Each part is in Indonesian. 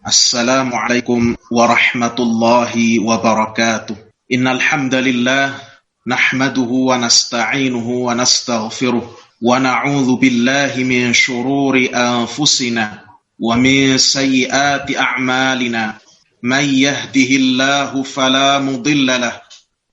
Assalamualaikum warahmatullahi wabarakatuh. Innal hamdalillah nahmaduhu wa nasta'inuhu wa nastaghfiruh wa na'udzu billahi min shururi anfusina wa min sayyiati a'malina. May yahdihillahu fala mudilla lahu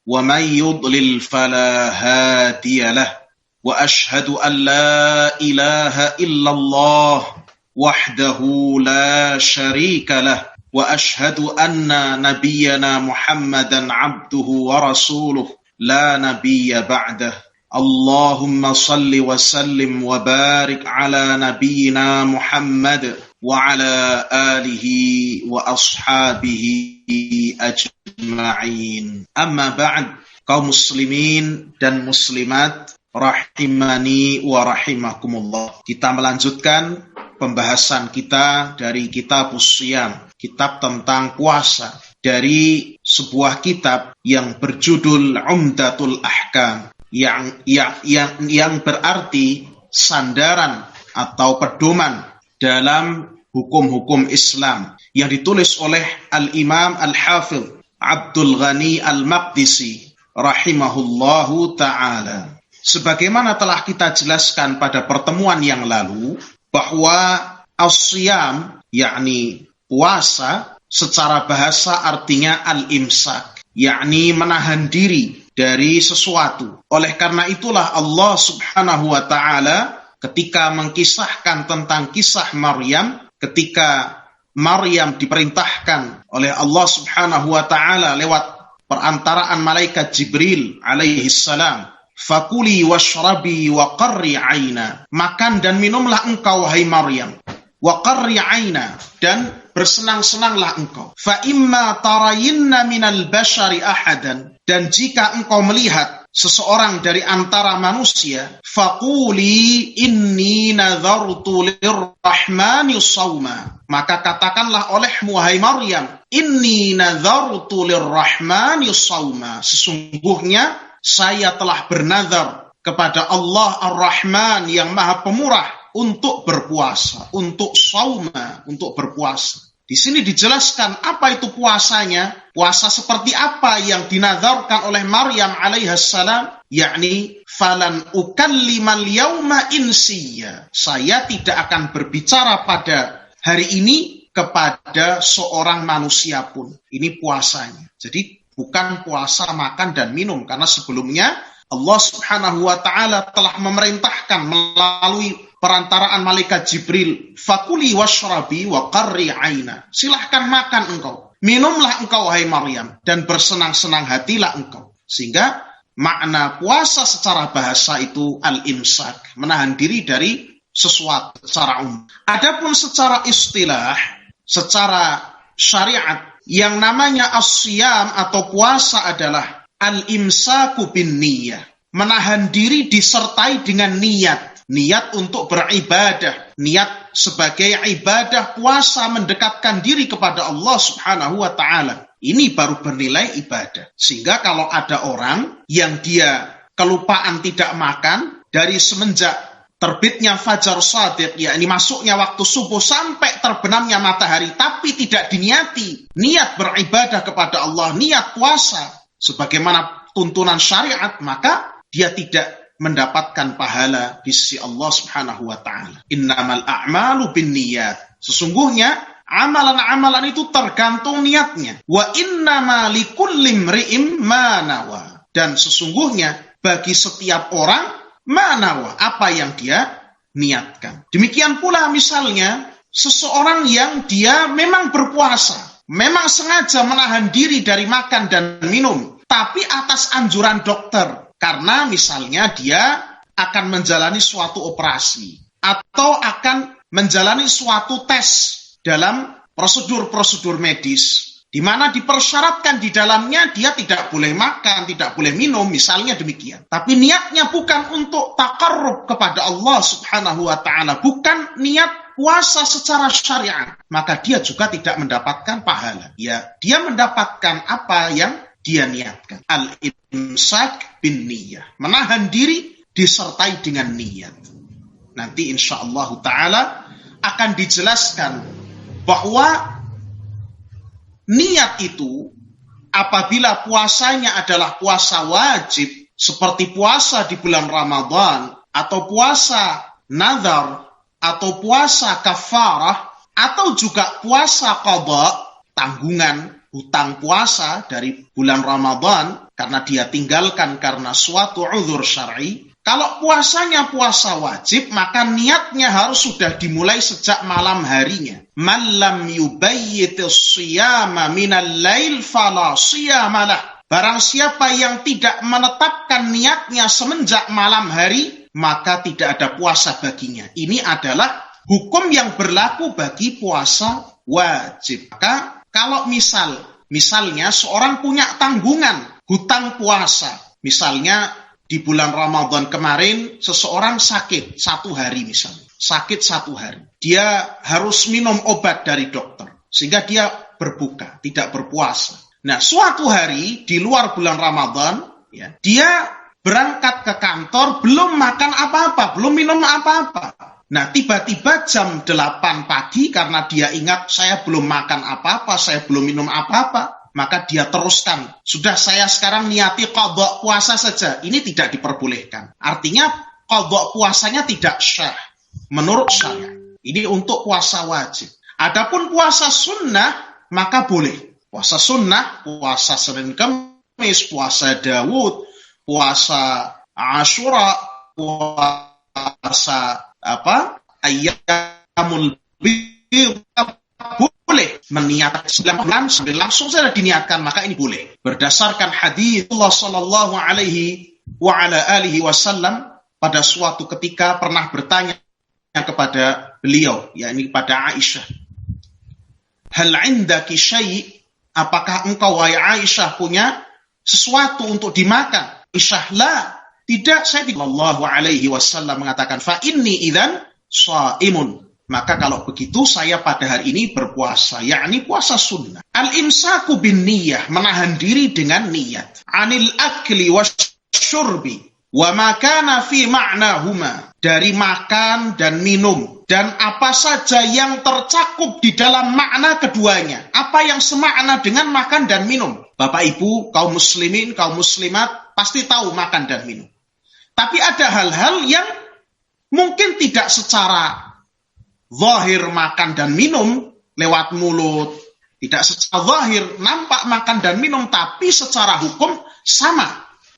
wa may yudlil fala hadiya lahu. Wa ashhadu an la ilaha illallah wahdahu la syarika lah wa ashhadu anna nabiyyana Muhammadan abduhu wa rasuluh la nabiyya ba'dah. Allahumma salli wa sallim wa barik ala nabiyyina Muhammad wa ala alihi wa ashabihi ajma'in. Amma ba'd, kaum muslimin dan muslimat rahimani wa rahimakumullah. Kita melanjutkan pembahasan kita dari kitab Shiyam, kitab tentang puasa, dari sebuah kitab yang berjudul Umdatul Ahkam, yang berarti sandaran atau pedoman dalam hukum-hukum Islam, yang ditulis oleh Al-Imam Al-Hafidh Abdul Ghani Al-Maqdisi rahimahullahu ta'ala. Sebagaimana telah kita jelaskan pada pertemuan yang lalu, bahwa as-siyam, yakni puasa, secara bahasa artinya al-imsak, yakni menahan diri dari sesuatu. Oleh karena itulah Allah subhanahu wa ta'ala ketika mengkisahkan tentang kisah Maryam, ketika Maryam diperintahkan oleh Allah subhanahu wa ta'ala lewat perantaraan malaikat Jibril alaihi salam, fakuli washrabi wa qarri aina, makan dan minumlah engkau wahai Maryam, wa qarri aina, dan bersenang-senanglah engkau, fa imma tarayinna minal bashari ahadan, dan jika engkau melihat seseorang dari antara manusia, faquli inni nadhartu lirrahmani sawma, maka katakanlah olehmu wahai Maryam, inni nadhartu lirrahmani sawma, sesungguhnya saya telah bernazar kepada Allah Ar-Rahman yang Maha Pemurah untuk berpuasa, untuk sauma, untuk berpuasa. Di sini dijelaskan apa itu puasanya, puasa seperti apa yang dinazarkan oleh Maryam alaihassalam, yakni falan ukallimal yauma insiya, saya tidak akan berbicara pada hari ini kepada seorang manusia pun. Ini puasanya. Jadi bukan puasa makan dan minum, karena sebelumnya Allah subhanahu wa ta'ala telah memerintahkan melalui perantaraan malaikat Jibril, fakuli washrabi wa qarri aina, silahkan makan engkau, minumlah engkau wahai Maryam, dan bersenang-senang hatilah engkau. Sehingga makna puasa secara bahasa itu al-imsak, menahan diri dari sesuatu secara umum. Adapun secara istilah, secara syariat, yang namanya as-siyam atau puasa adalah al-imsaku bin niyah, menahan diri disertai dengan niat, niat untuk beribadah, niat sebagai ibadah. Puasa mendekatkan diri kepada Allah subhanahu wa ta'ala, ini baru bernilai ibadah. Sehingga kalau ada orang yang dia kelupaan tidak makan dari semenjak terbitnya fajar shadiq, yakni masuknya waktu subuh sampai terbenamnya matahari, tapi tidak diniati niat beribadah kepada Allah, niat puasa sebagaimana tuntunan syariat, maka dia tidak mendapatkan pahala di sisi Allah subhanahu wa ta'ala. Innamal a'malu binniyat, sesungguhnya amalan-amalan itu tergantung niatnya. Wa innama likulli imri'in ma nawa, dan sesungguhnya bagi setiap orang manawa, apa yang dia niatkan. Demikian pula misalnya seseorang yang dia memang berpuasa, memang sengaja menahan diri dari makan dan minum, tapi atas anjuran dokter, karena misalnya dia akan menjalani suatu operasi atau akan menjalani suatu tes dalam prosedur-prosedur medis, di mana dipersyaratkan di dalamnya dia tidak boleh makan, tidak boleh minum, misalnya demikian. Tapi niatnya bukan untuk taqarrub kepada Allah subhanahu wa ta'ala, bukan niat puasa secara syariat, maka dia juga tidak mendapatkan pahala. Ya, dia mendapatkan apa yang dia niatkan. Al-imsak bin niyah, menahan diri disertai dengan niat. Nanti insyaallah ta'ala akan dijelaskan bahwa niat itu apabila puasanya adalah puasa wajib, seperti puasa di bulan Ramadan, atau puasa nazar, atau puasa kafarah, atau juga puasa qadha, tanggungan hutang puasa dari bulan Ramadan karena dia tinggalkan karena suatu uzur syar'i. Kalau puasanya puasa wajib, maka niatnya harus sudah dimulai sejak malam harinya. Man lam yubayyitis siyama minal lail fala siyamalah. Barang siapa yang tidak menetapkan niatnya semenjak malam hari, maka tidak ada puasa baginya. Ini adalah hukum yang berlaku bagi puasa wajib. Maka kalau misalnya seorang punya tanggungan hutang puasa, misalnya di bulan Ramadan kemarin seseorang sakit 1 hari misalnya, sakit 1 hari, dia harus minum obat dari dokter sehingga dia berbuka, tidak berpuasa. Nah, suatu hari di luar bulan Ramadan, ya, dia berangkat ke kantor belum makan apa-apa, belum minum apa-apa. Nah, tiba-tiba jam 8 pagi karena dia ingat saya belum makan apa-apa, saya belum minum apa-apa, maka dia teruskan. Sudah saya sekarang niati qadha puasa saja. Ini tidak diperbolehkan. Artinya qadha puasanya tidak syah menurut syariat. Ini untuk puasa wajib. Adapun puasa sunnah, maka boleh. Puasa sunnah, puasa Senin Kamis, puasa Daud, puasa Asyura, puasa Ayyamul Bid, boleh meniatkan 9 bulan sambil langsung saja diniatkan, maka ini boleh. Berdasarkan hadis Allah sallallahu alaihi wa ala alihi wasallam pada suatu ketika pernah bertanya kepada beliau, yakni kepada Aisyah, hal indaki syai', apakah engkau wahai Aisyah punya sesuatu untuk dimakan? Aisyah, la, tidak, saya tidak. Sallallahu alaihi wasallam mengatakan, fa inni idzan shaimun. Maka kalau begitu saya pada hari ini berpuasa, yakni puasa sunnah. Al-imsaku bin niyah, menahan diri dengan niat. Anil akli wasyurbi wa ma kana fi ma'nahuma, dari makan dan minum dan apa saja yang tercakup di dalam makna keduanya. Apa yang semakna dengan makan dan minum. Bapak Ibu, kaum muslimin, kaum muslimat pasti tahu makan dan minum. Tapi ada hal-hal yang mungkin tidak secara zahir makan dan minum lewat mulut, tidak secara zahir nampak makan dan minum, tapi secara hukum sama,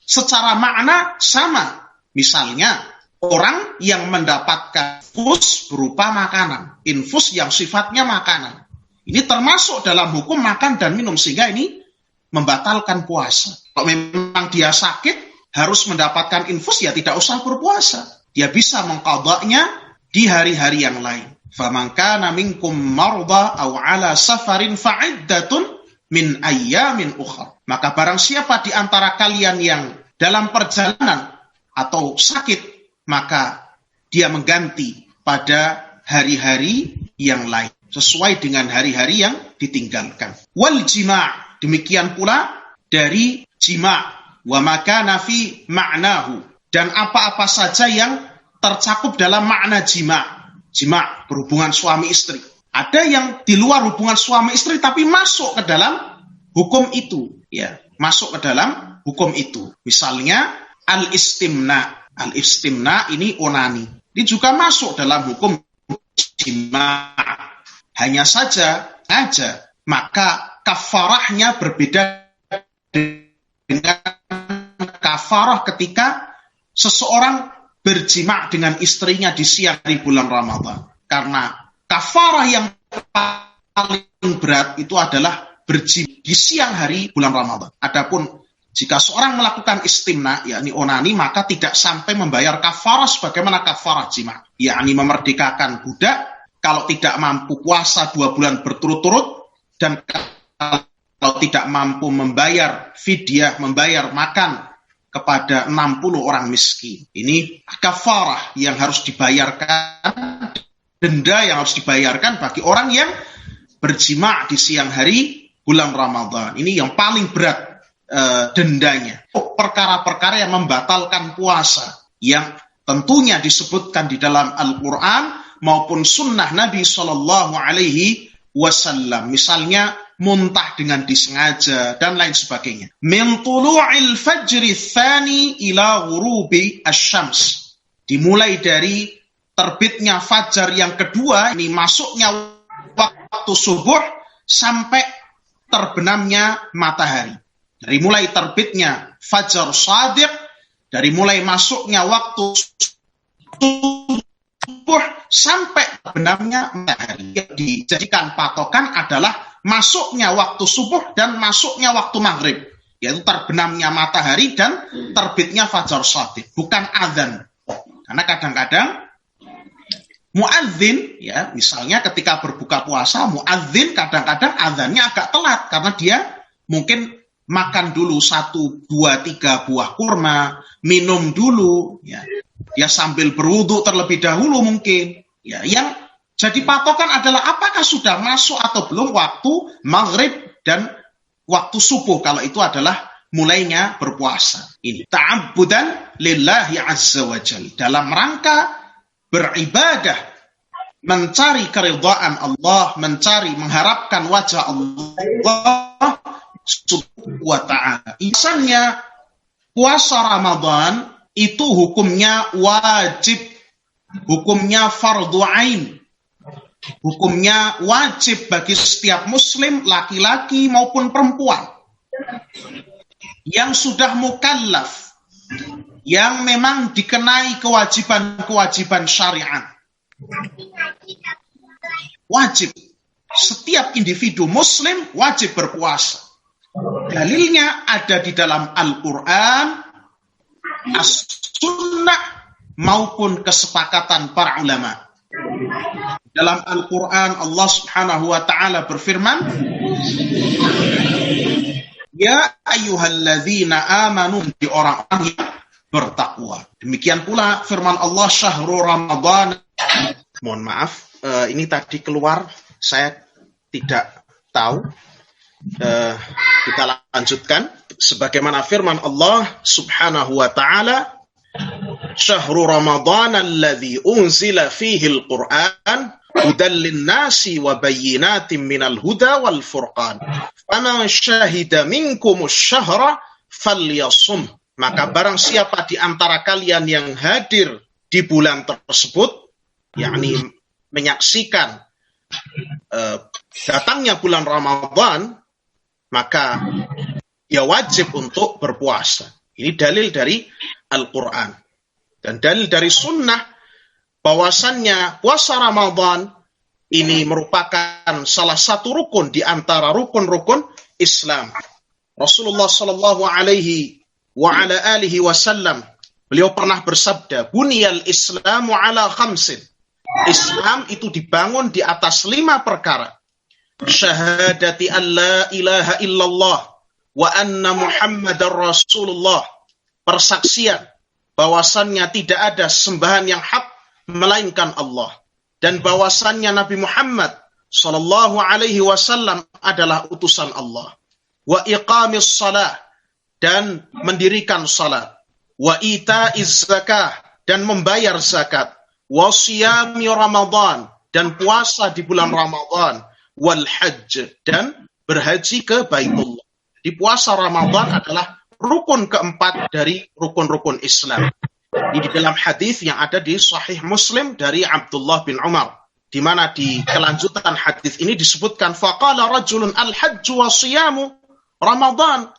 secara makna sama. Misalnya orang yang mendapatkan infus berupa makanan, infus yang sifatnya makanan, ini termasuk dalam hukum makan dan minum, sehingga ini membatalkan puasa. Kalau memang dia sakit harus mendapatkan infus, ya tidak usah berpuasa. Dia bisa mengqadha'nya di hari-hari yang lain. Faman kana minkum marda aw ala safarin fa'iddatun min ayyamin ukhra. Maka barang siapa di antara kalian yang dalam perjalanan atau sakit, maka dia mengganti pada hari-hari yang lain sesuai dengan hari-hari yang ditinggalkan. Wal jima', demikian pula dari jima', wa makana fi ma'nahu, dan apa-apa saja yang tercakup dalam makna jima'. Jima' berhubungan suami istri. Ada yang di luar hubungan suami istri tapi masuk ke dalam hukum itu, ya, masuk ke dalam hukum itu. Misalnya al-istimna. Al-istimna ini onani. Ini juga masuk dalam hukum jima'. Hanya saja maka kafarahnya berbeda dengan kafarah ketika seseorang berjima' dengan istrinya di siang hari bulan Ramadan. Karena kafarah yang paling berat itu adalah berjima' di siang hari bulan Ramadan. Adapun jika seorang melakukan istimna, yakni onani, maka tidak sampai membayar kafarah sebagaimana kafarah jima', yakni memerdekakan budak kalau tidak mampu puasa 2 bulan berturut-turut, dan kalau tidak mampu membayar fidyah, membayar makan kepada 60 orang miskin. Ini kafarah yang harus dibayarkan, denda yang harus dibayarkan bagi orang yang berjima' di siang hari bulan Ramadan. Ini yang paling berat dendanya. Perkara-perkara yang membatalkan puasa, yang tentunya disebutkan di dalam Al-Quran maupun sunnah Nabi Sallallahu Alaihi wasallam. Misalnya muntah dengan disengaja dan lain sebagainya. Min tulu'il fajri tsani ila ghurubi asy-syams. Dimulai dari terbitnya fajar yang kedua, ini masuknya waktu subuh sampai terbenamnya matahari. Dari mulai terbitnya fajar shadiq, dari mulai masuknya waktu subuh sampai terbenamnya matahari. Yang dijadikan patokan adalah masuknya waktu subuh dan masuknya waktu maghrib, yaitu terbenamnya matahari dan terbitnya fajar shadiq, bukan azan. Karena kadang-kadang muadzin, ya, misalnya ketika berbuka puasa, muadzin kadang-kadang azannya agak telat karena dia mungkin makan dulu 1, 2, 3 buah kurma, minum dulu, ya. Dia sambil berwudu terlebih dahulu mungkin. Ya, yang jadi patokan adalah apakah sudah masuk atau belum waktu maghrib dan waktu subuh, kalau itu adalah mulainya berpuasa. Ini ta'abbudan lillahi azza wa jalla, dalam rangka beribadah, mencari keridhaan Allah, mengharapkan wajah Allah subhanahu wa ta'ala. Misalnya puasa Ramadan itu hukumnya wajib, hukumnya fardhu ain, hukumnya wajib bagi setiap muslim, laki-laki maupun perempuan yang sudah mukallaf, yang memang dikenai kewajiban-kewajiban syariat. Wajib, setiap individu muslim wajib berpuasa. Dalilnya ada di dalam Al-Quran, As-Sunnah, maupun kesepakatan para ulama. Dalam Al-Quran Allah subhanahu wa ta'ala berfirman, ya ayyuhalladzina amanu, di orang-orang yang bertakwa. Demikian pula firman Allah, syahrul Ramadan. Mohon maaf, ini tadi keluar, saya tidak tahu. Kita lanjutkan. Sebagaimana firman Allah subhanahu wa ta'ala, syahrul Ramadan alladzi unzila fihi al-Qur'an hudan lin-nasi wa bayyinatin minal huda wal furqan. Faman syahida minkumus syahra falyasum. Maka barang siapa di antara kalian yang hadir di bulan tersebut, yakni menyaksikan datangnya bulan Ramadan, maka dia wajib untuk berpuasa. Ini dalil dari Al-Quran. Dan dalil dari sunnah, bahwasannya puasa Ramadan ini merupakan salah satu rukun di antara rukun-rukun Islam. Rasulullah sallallahu alaihi wa ala alihi wasallam, beliau pernah bersabda, buniyal islamu ala khamsin. Islam itu dibangun di atas 5 perkara. Syahadati an la ilaha illallah wa anna Muhammadar Rasulullah. Persaksian bahwasannya tidak ada sembahan yang hak melainkan Allah, dan bahwasannya Nabi Muhammad sallallahu alaihi wasallam adalah utusan Allah. Wa iqamis shalah, dan mendirikan salat. Wa itaiz zakah, dan membayar zakat. Wa siyami Ramadan, dan puasa di bulan Ramadan. Wal hajj, dan berhaji ke Baitullah. Di puasa Ramadan adalah rukun keempat dari rukun-rukun Islam. Ini di dalam hadis yang ada di Sahih Muslim dari Abdullah bin Umar, di mana di kelanjutan hadis ini disebutkan, faqala rajulun al-hajju wa siyamu Ramadan.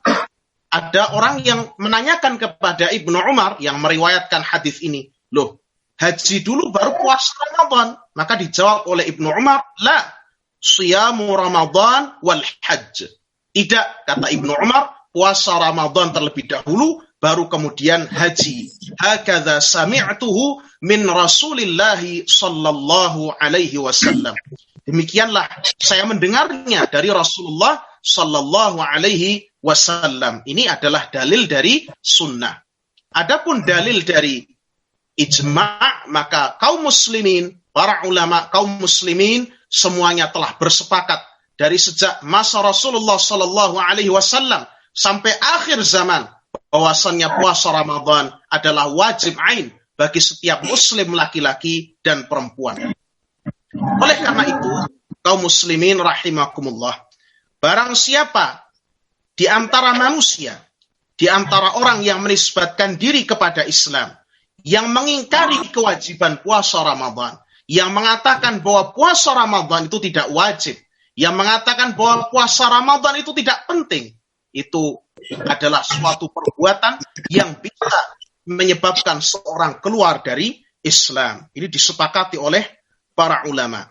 Ada orang yang menanyakan kepada Ibnu Umar yang meriwayatkan hadis ini, loh, haji dulu baru puasa Ramadan? Maka dijawab oleh Ibnu Umar, la, siyamu Ramadan wal hajj. Tidak, kata Ibnu Umar, puasa Ramadan terlebih dahulu, baru kemudian haji. Hakadha sami'tuhu min Rasulillahi sallallahu alaihi wasallam. Demikianlah saya mendengarnya dari Rasulullah sallallahu alaihi wasallam. Ini adalah dalil dari sunnah. Adapun dalil dari ijma', maka kaum muslimin, para ulama kaum muslimin semuanya telah bersepakat dari sejak masa Rasulullah sallallahu alaihi wasallam sampai akhir zaman, bahwasannya puasa Ramadan adalah wajib ain bagi setiap muslim laki-laki dan perempuan. Oleh karena itu, kaum muslimin rahimakumullah. Barang siapa di antara manusia, di antara orang yang menisbatkan diri kepada Islam, yang mengingkari kewajiban puasa Ramadan, yang mengatakan bahwa puasa Ramadan itu tidak wajib, yang mengatakan bahwa puasa Ramadan itu tidak penting, itu adalah suatu perbuatan yang bisa menyebabkan seorang keluar dari Islam. Ini disepakati oleh para ulama.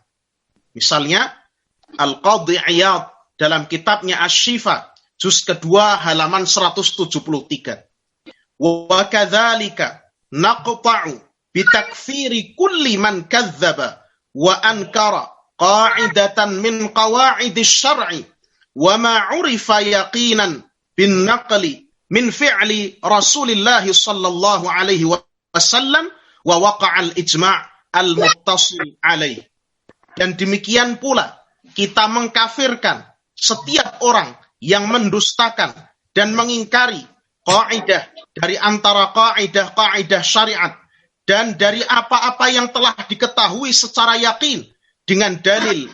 Misalnya, Al-Qadhi Iyad dalam kitabnya Asy-Syifa, juz kedua halaman 173. Wa kadzalika naqta'u bitakfiri kulli man kadzdzaba wa ankara qa'idatan min qawa'idisy syar'i wa ma 'urifa yaqinan bin naqli min fi'li Rasulillah sallallahu alaihi wasallam wa waqa'al ijma' al-muttasil alaih. Dan demikian pula kita mengkafirkan setiap orang yang mendustakan dan mengingkari kaidah dari antara kaidah syariat dan dari apa-apa yang telah diketahui secara yakin dengan dalil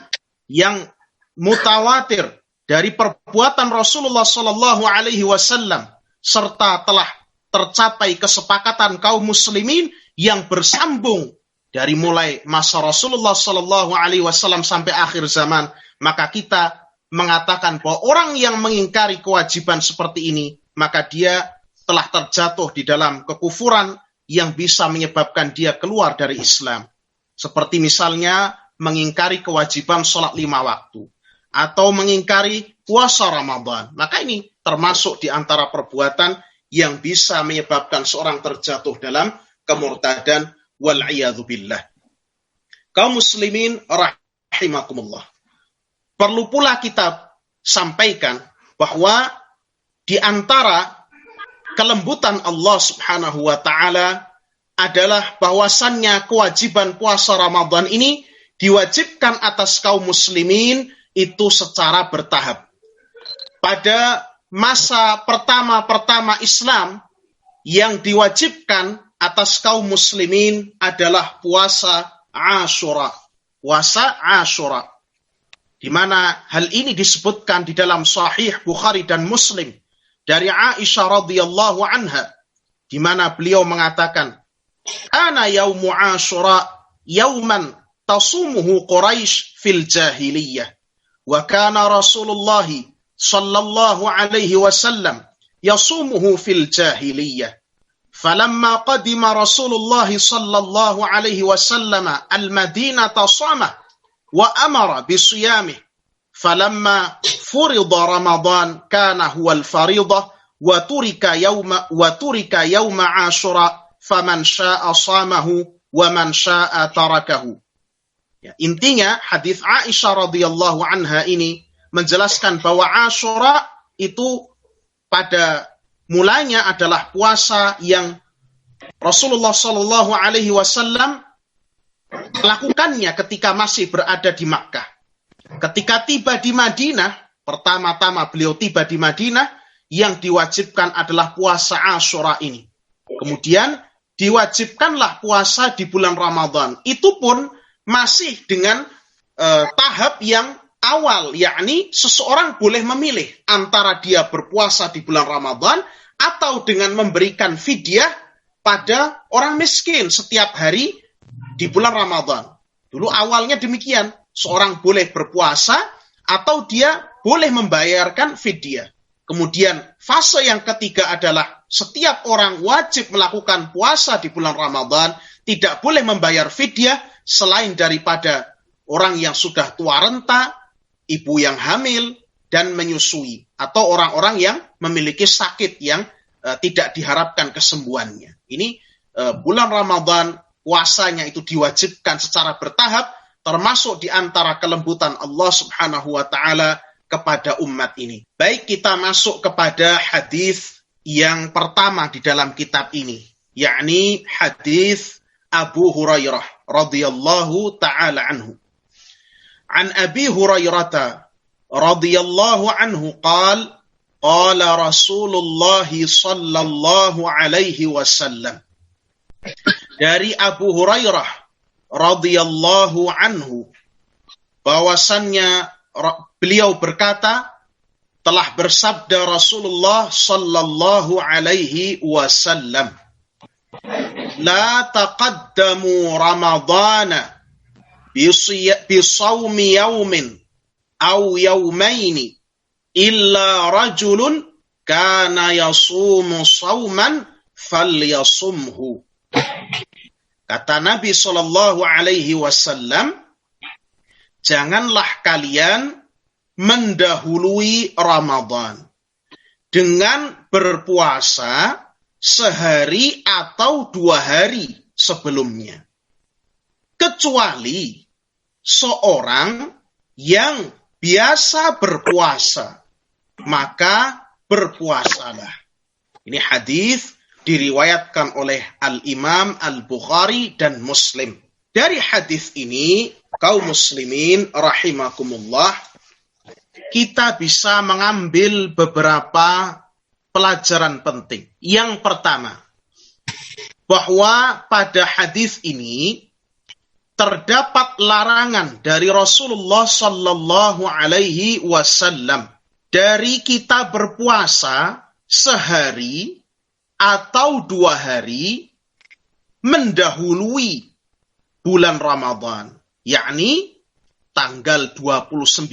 yang mutawatir dari perbuatan Rasulullah sallallahu alaihi wasallam serta telah tercapai kesepakatan kaum muslimin yang bersambung dari mulai masa Rasulullah sallallahu alaihi wasallam sampai akhir zaman, maka kita mengatakan bahwa orang yang mengingkari kewajiban seperti ini, maka dia telah terjatuh di dalam kekufuran yang bisa menyebabkan dia keluar dari Islam. Seperti misalnya mengingkari kewajiban sholat 5 waktu, atau mengingkari puasa Ramadan. Maka ini termasuk di antara perbuatan yang bisa menyebabkan seorang terjatuh dalam kemurtadan wal'iyadzu billah. Kaum muslimin rahimakumullah. Perlu pula kita sampaikan bahwa di antara kelembutan Allah Subhanahu wa taala adalah bahwasannya kewajiban puasa Ramadan ini diwajibkan atas kaum muslimin itu secara bertahap. Pada masa pertama Islam yang diwajibkan atas kaum muslimin adalah puasa Asyura. Puasa Asyura. Di mana hal ini disebutkan di dalam Sahih Bukhari dan Muslim dari Aisyah radhiyallahu anha, di mana beliau mengatakan, "Ana yaumu Asyura yauman tasumuhu Quraisy fil jahiliyah, wa kana Rasulullah sallallahu alaihi wasallam yasumuhu fil jahiliyah. Falamma qadima Rasulullah sallallahu alaihi wasallam al-Madinata samah wa amara bisiyamih. Falamma furida Ramadan kana huwa al-faridah wa turika yawma Asyura faman syaa'a shamahu wa man syaa'a tarakahu." Ya, intinya hadis Aisyah radhiyallahu anha ini menjelaskan bahwa Asyura itu pada mulanya adalah puasa yang Rasulullah sallallahu alaihi wasallam melakukannya ketika masih berada di Makkah. Ketika tiba di Madinah, pertama-tama beliau tiba di Madinah, yang diwajibkan adalah puasa Asyura ini. Kemudian diwajibkanlah puasa di bulan Ramadan. Itu pun masih dengan tahap yang awal, yakni seseorang boleh memilih antara dia berpuasa di bulan Ramadan atau dengan memberikan fidyah pada orang miskin setiap hari di bulan Ramadan. Dulu awalnya demikian, seorang boleh berpuasa atau dia boleh membayarkan fidyah. Kemudian fase yang ketiga adalah setiap orang wajib melakukan puasa di bulan Ramadan, tidak boleh membayar fidyah selain daripada orang yang sudah tua renta, ibu yang hamil dan menyusui, atau orang-orang yang memiliki sakit yang tidak diharapkan kesembuhannya. Ini bulan Ramadan puasanya itu diwajibkan secara bertahap, termasuk di antara kelembutan Allah Subhanahu wa taala kepada umat ini. Baik, kita masuk kepada hadis yang pertama di dalam kitab ini, yakni hadis Abu Hurairah radhiyallahu taala anhu. An Abi Hurairah radhiyallahu anhu qala Rasulullah sallallahu alaihi wasallam. Dari Abu Hurairah radhiyallahu anhu, bahwasannya beliau berkata, telah bersabda Rasulullah sallallahu alaihi wasallam, la taqaddamu ramadana bisawmi yawmin aw yawmaini illa rajulun kana yasumu sawman falyasumhu. Kata Nabi sallallahu alaihi wasallam, janganlah kalian mendahului Ramadan dengan berpuasa sehari atau 2 hari sebelumnya. Kecuali seorang yang biasa berpuasa, maka berpuasalah. Ini hadis diriwayatkan oleh Al-Imam Al-Bukhari dan Muslim. Dari hadis ini, kaum muslimin rahimakumullah, kita bisa mengambil beberapa pelajaran penting. Yang pertama, bahwa pada hadis ini terdapat larangan dari Rasulullah sallallahu alaihi wasallam dari kita berpuasa sehari atau 2 hari mendahului bulan Ramadan, yakni tanggal 29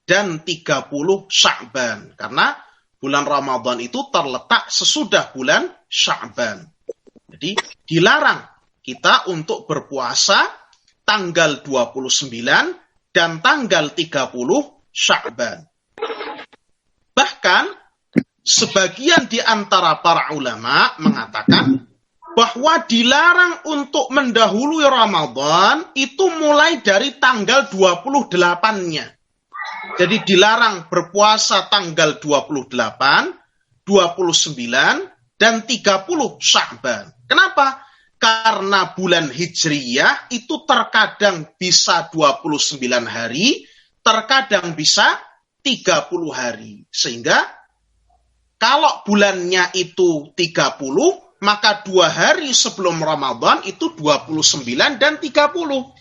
dan 30 Sya'ban. Karena bulan Ramadan itu terletak sesudah bulan Sya'ban. Jadi dilarang kita untuk berpuasa tanggal 29 dan tanggal 30 Sya'ban. Bahkan sebagian di antara para ulama mengatakan bahwa dilarang untuk mendahului Ramadan itu mulai dari tanggal 28-nya. Jadi dilarang berpuasa tanggal 28, 29, dan 30 Sya'ban. Kenapa? Karena bulan Hijriyah itu terkadang bisa 29 hari, terkadang bisa 30 hari. Sehingga kalau bulannya itu 30, maka 2 hari sebelum Ramadan itu 29 dan 30.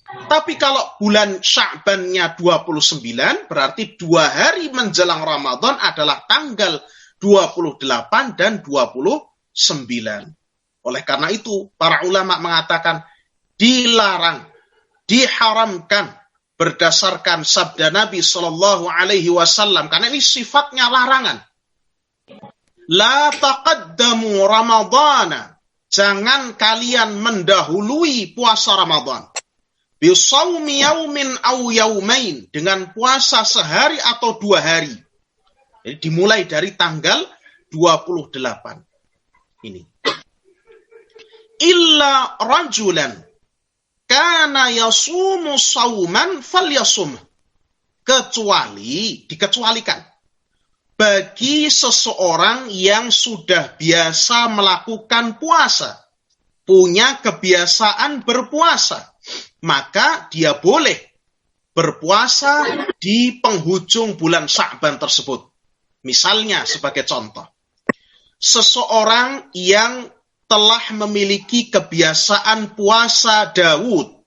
Tapi kalau bulan Sya'bannya 29, berarti 2 hari menjelang Ramadan adalah tanggal 28 dan 29. Oleh karena itu, para ulama mengatakan dilarang, diharamkan berdasarkan sabda Nabi Shallallahu Alaihi Wasallam. Karena ini sifatnya larangan. La taqaddamu Ramadana. Jangan kalian mendahului puasa Ramadan. Bisawmi yaumin aw yaumain. Dengan puasa sehari atau 2 hari. Jadi dimulai dari tanggal 28. Ini. Illa rajulan kana yasumu sawman falyasum. Dikecualikan. Bagi seseorang yang sudah biasa melakukan puasa, punya kebiasaan berpuasa, maka dia boleh berpuasa di penghujung bulan Sya'ban tersebut. Misalnya sebagai contoh, seseorang yang telah memiliki kebiasaan puasa Daud.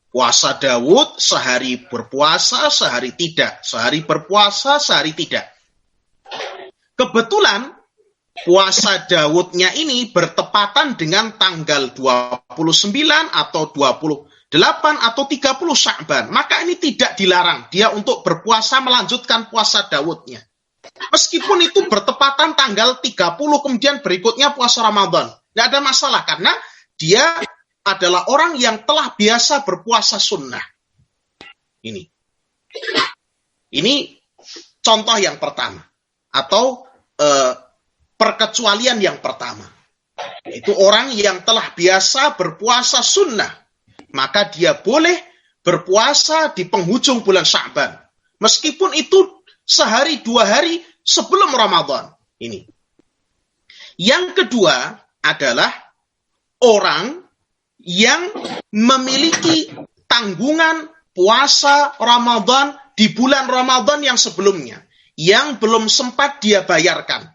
Puasa Daud, sehari berpuasa, sehari tidak. Sehari berpuasa, sehari tidak. Kebetulan puasa Daudnya ini bertepatan dengan tanggal 29 atau 28 atau 30 Sya'ban. Maka ini tidak dilarang dia untuk berpuasa melanjutkan puasa Daudnya. Meskipun itu bertepatan tanggal 30 kemudian berikutnya puasa Ramadan. Tidak ada masalah karena dia adalah orang yang telah biasa berpuasa sunnah. Ini contoh yang pertama. Atau perkecualian yang pertama. Itu orang yang telah biasa berpuasa sunnah. Maka dia boleh berpuasa di penghujung bulan Sya'ban. Meskipun itu sehari 2 hari sebelum Ramadan. Ini. Yang kedua adalah orang yang memiliki tanggungan puasa Ramadan di bulan Ramadan yang sebelumnya, yang belum sempat dia bayarkan.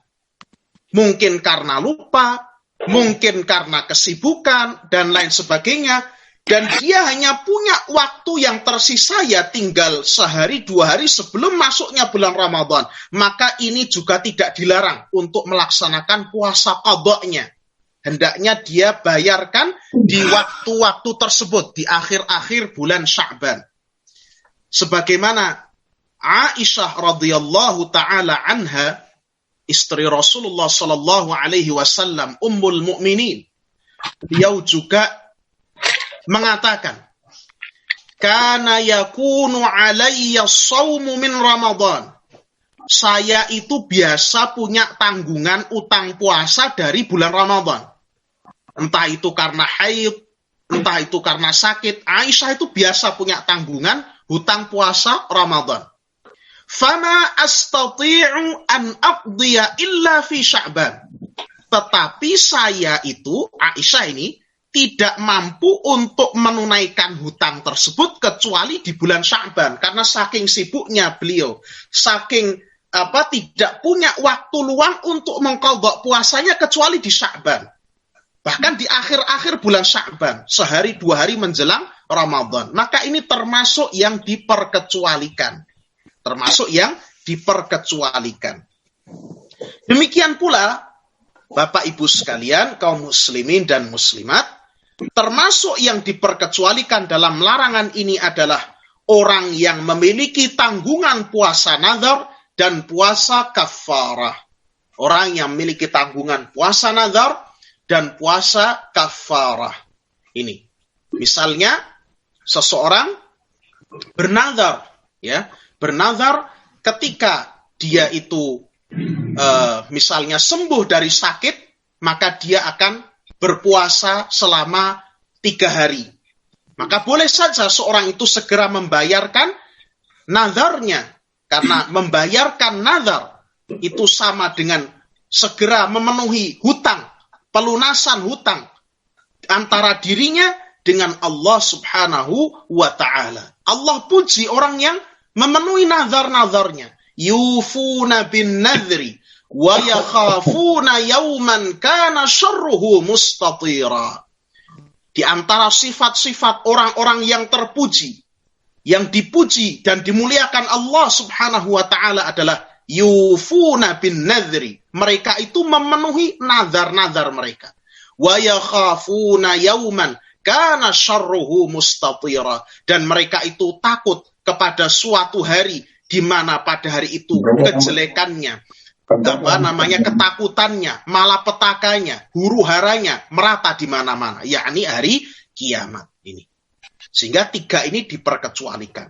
Mungkin karena lupa, mungkin karena kesibukan, dan lain sebagainya. dan dia hanya punya waktu yang tersisa ya tinggal sehari 2 hari sebelum masuknya bulan Ramadan, maka ini juga tidak dilarang untuk melaksanakan puasa qadanya. Hendaknya dia bayarkan di waktu-waktu tersebut, di akhir-akhir bulan Sya'ban. Sebagaimana Aisyah radhiyallahu taala anha, istri Rasulullah sallallahu alaihi wasallam, ummul mukminin, beliau juga mengatakan, kana yakunu alayya shaumu min Ramadan. Saya itu biasa punya tanggungan utang puasa dari bulan Ramadan. Entah itu karena haid, entah itu karena sakit. Aisyah itu biasa punya tanggungan hutang puasa Ramadan. Fama astati'u an aqdiya illa fi Sya'ban. Tetapi saya itu, Aisyah ini, tidak mampu untuk menunaikan hutang tersebut kecuali di bulan Sya'ban. Karena saking sibuknya beliau, saking tidak punya waktu luang untuk mengqadha puasanya kecuali di Sya'ban. Bahkan di akhir-akhir bulan Sya'ban, sehari 2 hari menjelang Ramadan. Maka ini termasuk yang diperkecualikan. Demikian pula, Bapak Ibu sekalian, kaum muslimin dan muslimat, termasuk yang diperkecualikan dalam larangan ini adalah orang yang memiliki tanggungan puasa nazar dan puasa kafarah. Orang yang memiliki tanggungan puasa nazar dan puasa kafarah. Ini, misalnya seseorang bernazar, ya, bernazar ketika dia itu misalnya sembuh dari sakit, maka dia akan berpuasa selama 3 hari. Maka boleh saja seorang itu segera membayarkan nazarnya, karena membayarkan nazar itu sama dengan segera memenuhi hutang, pelunasan hutang antara dirinya dengan Allah Subhanahu wa ta'ala. Allah puji orang yang memenuhi nazar-nazarnya. Yufuna bin nadhri wa yakhafuna yawman kana syarruhu mustatira. Di antara sifat-sifat orang-orang yang terpuji, yang dipuji dan dimuliakan Allah Subhanahu wa ta'ala adalah yufuna bin nadhri. Mereka itu memenuhi nazar-nazar mereka. Wa yakhafuna yawman kana syarruhu mustatira. Dan mereka itu takut kepada suatu hari di mana pada hari itu kejelekannya, ketakutannya, malapetakannya, huru-haranya merata di mana-mana, yakni hari kiamat ini. Sehingga 3 ini diperkecualikan.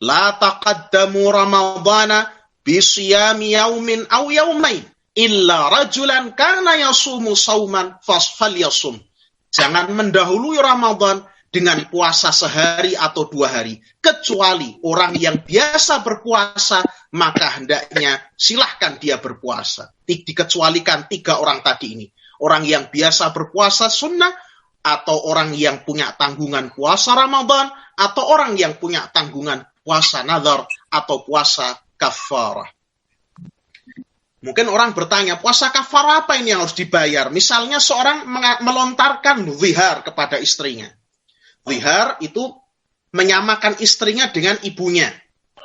La taqaddamu ramadhana bisiyami yaumin aw yaumain illa rajulan kana yasumu sauman falyasum. Jangan mendahului Ramadan dengan puasa sehari atau 2 hari. Kecuali orang yang biasa berpuasa, maka hendaknya silahkan dia berpuasa. Dikecualikan 3 orang tadi ini. Orang yang biasa berpuasa sunnah, atau orang yang punya tanggungan puasa Ramadan, atau orang yang punya tanggungan puasa nazar, atau puasa kafarah. Mungkin orang bertanya, puasa kafarah apa ini yang harus dibayar? Misalnya seorang melontarkan zihar kepada istrinya. Zihar itu menyamakan istrinya dengan ibunya.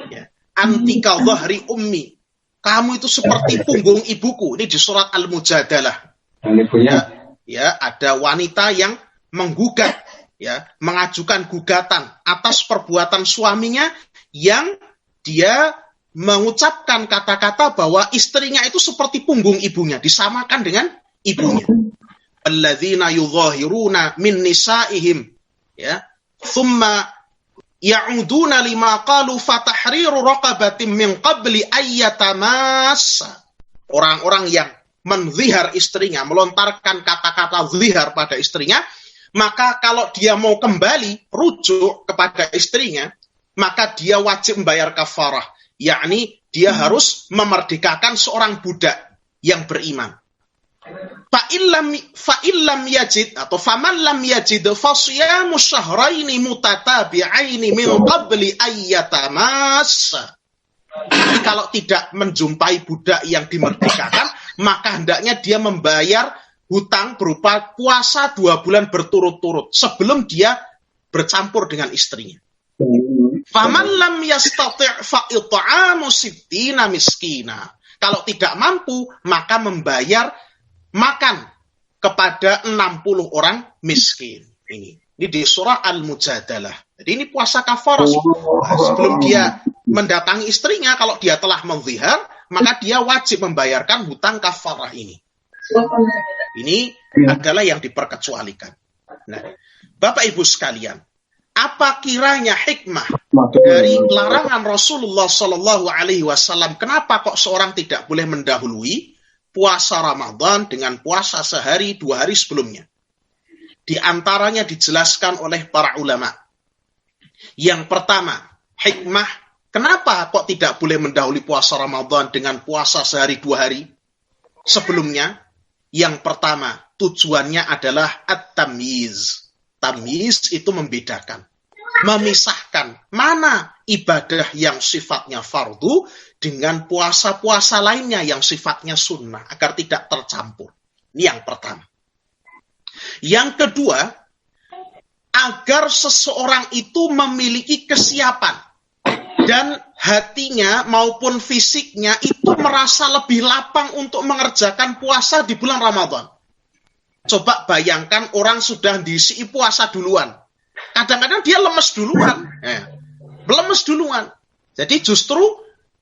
Ya. Antika dhahri ummi. Kamu itu seperti punggung ibuku. Ini di surat Al-Mujadalah. Ya, ada wanita yang menggugat, ya, mengajukan gugatan atas perbuatan suaminya yang dia mengucapkan kata-kata bahwa istrinya itu seperti punggung ibunya, disamakan dengan ibunya. Alladzina yudhahiruna min nisaihim, ya, thumma ya'uduna lima qalu fatahriru raqabatin min qabli ayyatamassa. Orang-orang yang menzihar istrinya, melontarkan kata-kata zihar pada istrinya, maka kalau dia mau kembali rujuk kepada istrinya, maka dia wajib membayar kafarah, yakni dia harus memerdekakan seorang budak yang beriman. Fa'illam yajid atau faman lam yajid fasiyamu syahraini mutatabi'aini min qabli ayyatamassa. Jadi kalau tidak menjumpai budak yang dimerdekakan, maka hendaknya dia membayar hutang berupa puasa 2 bulan berturut-turut sebelum dia bercampur dengan istrinya. Faman lam yastati' fa it'amu sittina miskina. Kalau tidak mampu, maka membayar makan kepada 60 orang miskin. Ini di surah Al-Mujadalah. Jadi ini puasa kafarah. Sebelum dia mendatangi istrinya, kalau dia telah menzihar, maka dia wajib membayarkan hutang kafarah ini. Ini adalah yang diperkecualikan. Nah, Bapak Ibu sekalian, apa kiranya hikmah dari larangan Rasulullah Shallallahu Alaihi Wasallam? Kenapa kok seorang tidak boleh mendahului puasa Ramadan dengan puasa sehari 2 hari sebelumnya? Di antaranya dijelaskan oleh para ulama. Yang pertama, hikmah, kenapa kok tidak boleh mendahului puasa Ramadan dengan puasa sehari 2 hari sebelumnya? Yang pertama, tujuannya adalah at-tamyiz. Tamyiz itu membedakan, memisahkan mana ibadah yang sifatnya fardu dengan puasa-puasa lainnya yang sifatnya sunnah, agar tidak tercampur. Ini yang pertama. Yang kedua, agar seseorang itu memiliki kesiapan dan hatinya maupun fisiknya itu merasa lebih lapang untuk mengerjakan puasa di bulan Ramadan. Coba bayangkan orang sudah diisi puasa duluan. Kadang-kadang dia lemes duluan. Jadi justru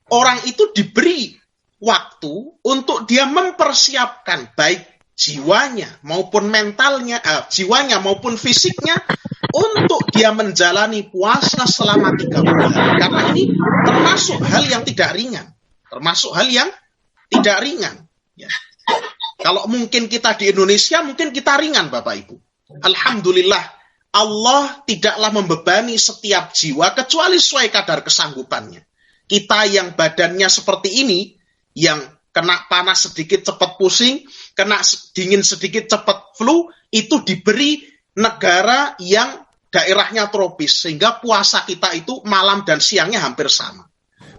orang itu diberi waktu untuk dia mempersiapkan baik jiwanya maupun mentalnya, jiwanya maupun fisiknya untuk dia menjalani puasa selama 30 hari. Karena ini termasuk hal yang tidak ringan. Ya. Kalau mungkin kita di Indonesia, mungkin kita ringan Bapak Ibu. Alhamdulillah, Allah tidaklah membebani setiap jiwa kecuali sesuai kadar kesanggupannya. Kita yang badannya seperti ini, yang kena panas sedikit cepat pusing, kena dingin sedikit cepat flu, itu diberi negara yang daerahnya tropis, sehingga puasa kita itu malam dan siangnya hampir sama.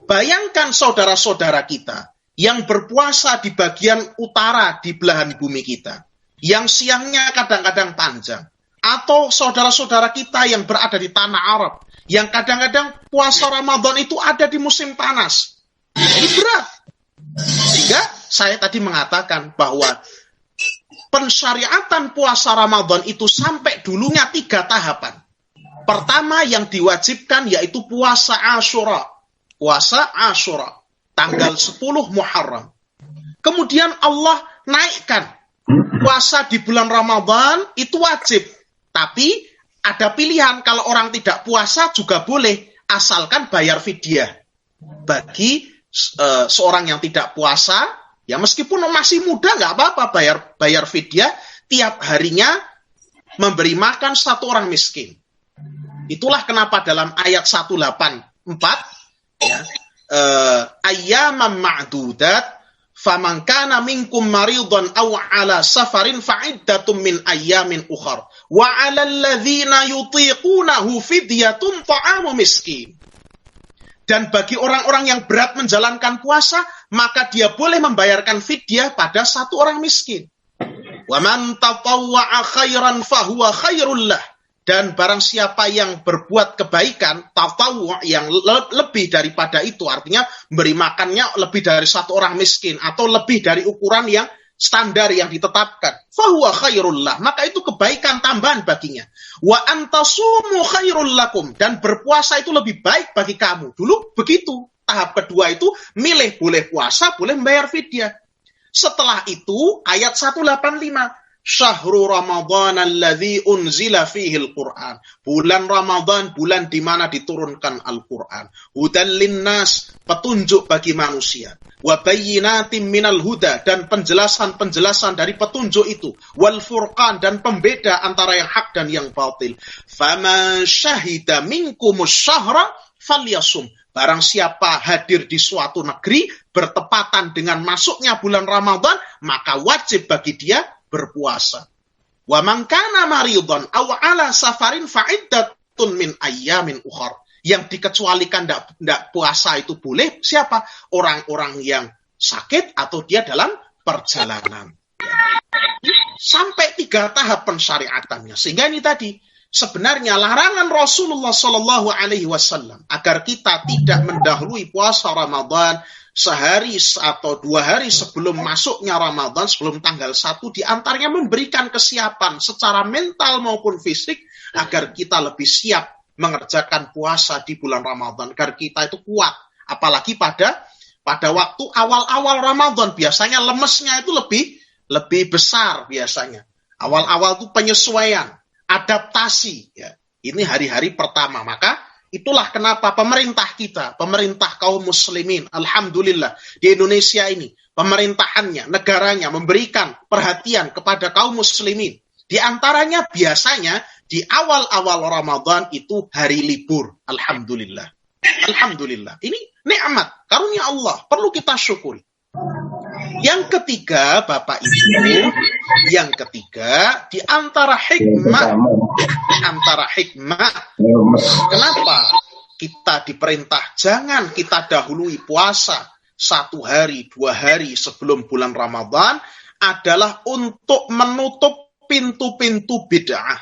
Bayangkan saudara-saudara kita yang berpuasa di bagian utara di belahan bumi kita, yang siangnya kadang-kadang panjang, atau saudara-saudara kita yang berada di tanah Arab, yang kadang-kadang puasa Ramadan itu ada di musim panas. Ini berat. Sehingga saya tadi mengatakan bahwa pensyariatan puasa Ramadan itu sampai dulunya 3 tahapan. Pertama yang diwajibkan yaitu puasa Asyura. Tanggal 10 Muharram. Kemudian Allah naikkan puasa di bulan Ramadan itu wajib. Tapi ada pilihan, kalau orang tidak puasa juga boleh, asalkan bayar fidyah. Bagi seorang yang tidak puasa, ya meskipun masih muda nggak apa-apa, bayar fidyah, tiap harinya memberi makan 1 orang miskin. Itulah kenapa dalam ayat 184 ya, ayyaman ma'dudat faman kana minkum maridun aw ala safarin fa'iddatum min ayyamin ukhar wa 'alal ladzina yutiqunahu fidyatun ta'amu miskin. Dan bagi orang-orang yang berat menjalankan puasa, maka dia boleh membayarkan fidyah pada 1 orang miskin. Wa man tatawwa'a khairan fahuwa khairul lah. Dan barang siapa yang berbuat kebaikan, tatawwu' yang lebih daripada itu, artinya beri makannya lebih dari 1 orang miskin, atau lebih dari ukuran yang standar yang ditetapkan, fahuwa khairul lah, maka itu kebaikan tambahan baginya. Wa antasumu khairul lakum, dan berpuasa itu lebih baik bagi kamu. Dulu begitu. Tahap kedua itu milih, boleh puasa, boleh membayar fidyah. Setelah itu ayat 185, Syahrul Ramadan alladzi unzila fihil Qur'an. Bulan Ramadan, bulan di mana diturunkan Al-Qur'an. Hudan linnas, petunjuk bagi manusia. Wa bayyinatin minal huda, dan penjelasan-penjelasan dari petunjuk itu. Wal furqan, dan pembeda antara yang hak dan yang batil. Faman syahida minkumus syahra falyasum. Barang siapa hadir di suatu negeri bertepatan dengan masuknya bulan Ramadan, maka wajib bagi dia berpuasa. Wa man kana maridun aw ala safarin fa'iddatun min ayyamin ukhar. Yang dikecualikan tidak puasa itu boleh siapa? Orang-orang yang sakit atau dia dalam perjalanan. Sampai 3 tahap pensyariatannya. Sehingga ini tadi, sebenarnya larangan Rasulullah Shallallahu Alaihi Wasallam agar kita tidak mendahului puasa Ramadan sehari atau 2 hari sebelum masuknya Ramadan, sebelum tanggal 1, diantaranya memberikan kesiapan secara mental maupun fisik agar kita lebih siap mengerjakan puasa di bulan Ramadan, agar kita itu kuat. Apalagi pada waktu awal-awal Ramadan biasanya lemesnya itu lebih besar biasanya. Awal-awal itu penyesuaian, adaptasi. Ya. Ini hari-hari pertama. Maka itulah kenapa pemerintah kita, pemerintah kaum muslimin, alhamdulillah, di Indonesia ini, pemerintahannya, negaranya memberikan perhatian kepada kaum muslimin. Di antaranya biasanya di awal-awal Ramadan itu hari libur. Alhamdulillah. Alhamdulillah. Ini nikmat, karunia Allah, perlu kita syukuri. Yang ketiga, Bapak Ibu, di antara hikmah, kenapa kita diperintah jangan kita dahului puasa 1 hari, 2 hari sebelum bulan Ramadan, adalah untuk menutup pintu-pintu bid'ah,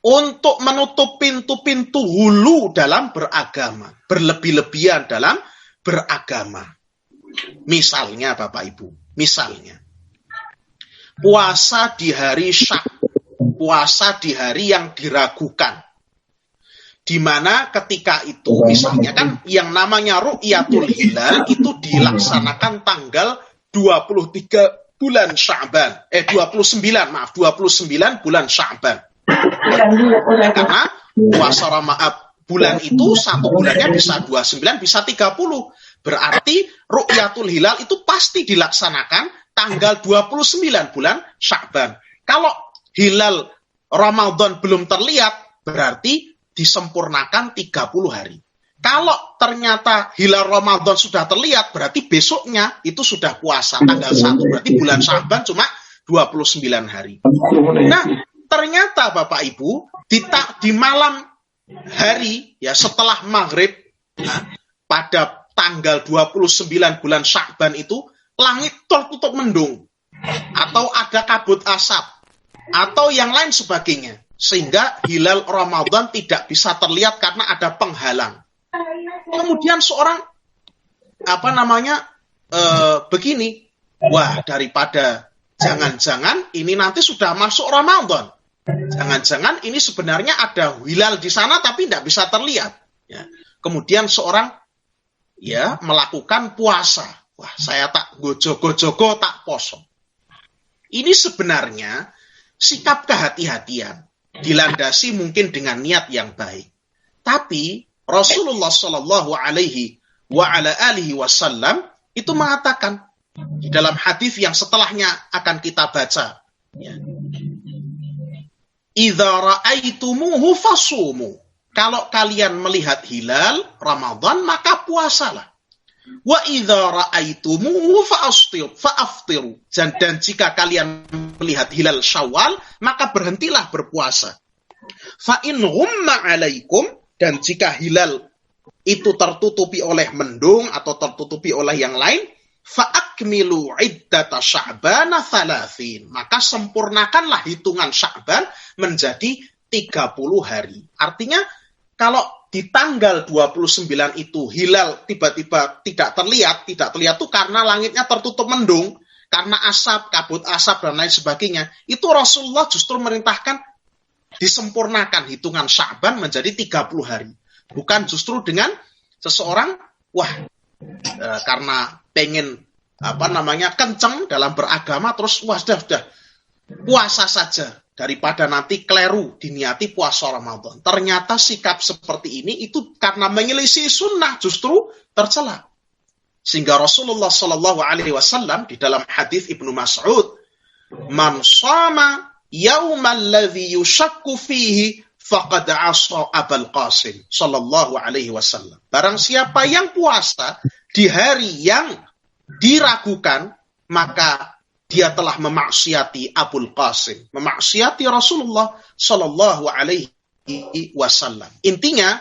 untuk menutup pintu-pintu hulu dalam beragama, berlebih-lebihan dalam beragama. Misalnya Bapak Ibu, puasa di hari Syak, puasa di hari yang diragukan, di mana ketika itu misalnya kan yang namanya Ru'yatul Hilal itu dilaksanakan tanggal 23 bulan Sya'ban, 29 bulan Sya'ban. Karena puasa bulan itu 1 bulannya bisa 29, bisa 30. Berarti Ru'yatul Hilal itu pasti dilaksanakan tanggal 29 bulan Sya'ban. Kalau hilal Ramadan belum terlihat, berarti disempurnakan 30 hari. Kalau ternyata hilal Ramadan sudah terlihat, berarti besoknya itu sudah puasa tanggal 1. Berarti bulan Sya'ban cuma 29 hari. Nah, ternyata Bapak Ibu, di malam hari, ya setelah maghrib, pada tanggal 29 bulan Sya'ban itu, langit tertutup mendung, atau ada kabut asap, atau yang lain sebagainya. Sehingga hilal Ramadan tidak bisa terlihat karena ada penghalang. Kemudian seorang, begini, wah daripada jangan-jangan ini nanti sudah masuk Ramadan. Jangan-jangan ini sebenarnya ada hilal di sana tapi tidak bisa terlihat. Ya. Kemudian seorang melakukan puasa. Wah, saya tak jogo-jogo, tak poso. Ini sebenarnya sikap kehati-hatian, dilandasi mungkin dengan niat yang baik. Tapi Rasulullah Shallallahu Alaihi Wasallam itu mengatakan di dalam hadis yang setelahnya akan kita baca, idza ra'aitumuhu fasumu. Kalau kalian melihat hilal Ramadan, maka puasalah. Wa idza ra'aitumuhu fa'aftiru. Dan jika kalian melihat hilal Syawal, maka berhentilah berpuasa. Fa in ghumma 'alaikum, dan jika hilal itu tertutupi oleh mendung atau tertutupi oleh yang lain, fa'akmilu iddata Sya'bana 30. Maka sempurnakanlah hitungan Sya'ban menjadi 30 hari. Artinya kalau di tanggal 29 itu hilal tiba-tiba tidak terlihat itu karena langitnya tertutup mendung, karena asap, kabut asap dan lain sebagainya. Itu Rasulullah justru merintahkan disempurnakan hitungan Sya'ban menjadi 30 hari. Bukan justru dengan seseorang karena pengen kenceng dalam beragama terus sudah puasa saja daripada nanti keliru diniati puasa Ramadan. Ternyata sikap seperti ini itu karena menyelisih sunnah justru tercela. Sehingga Rasulullah Shallallahu Alaihi Wasallam di dalam hadis Ibnu Mas'ud, man shama yaumal ladzi yushakku fihi faqad asa Abul Qasim Shallallahu Alaihi Wasallam. Barang siapa yang puasa di hari yang diragukan, maka dia telah memaksiati Abul Qasim, memaksiati Rasulullah Shallallahu Alaihi Wasallam. Intinya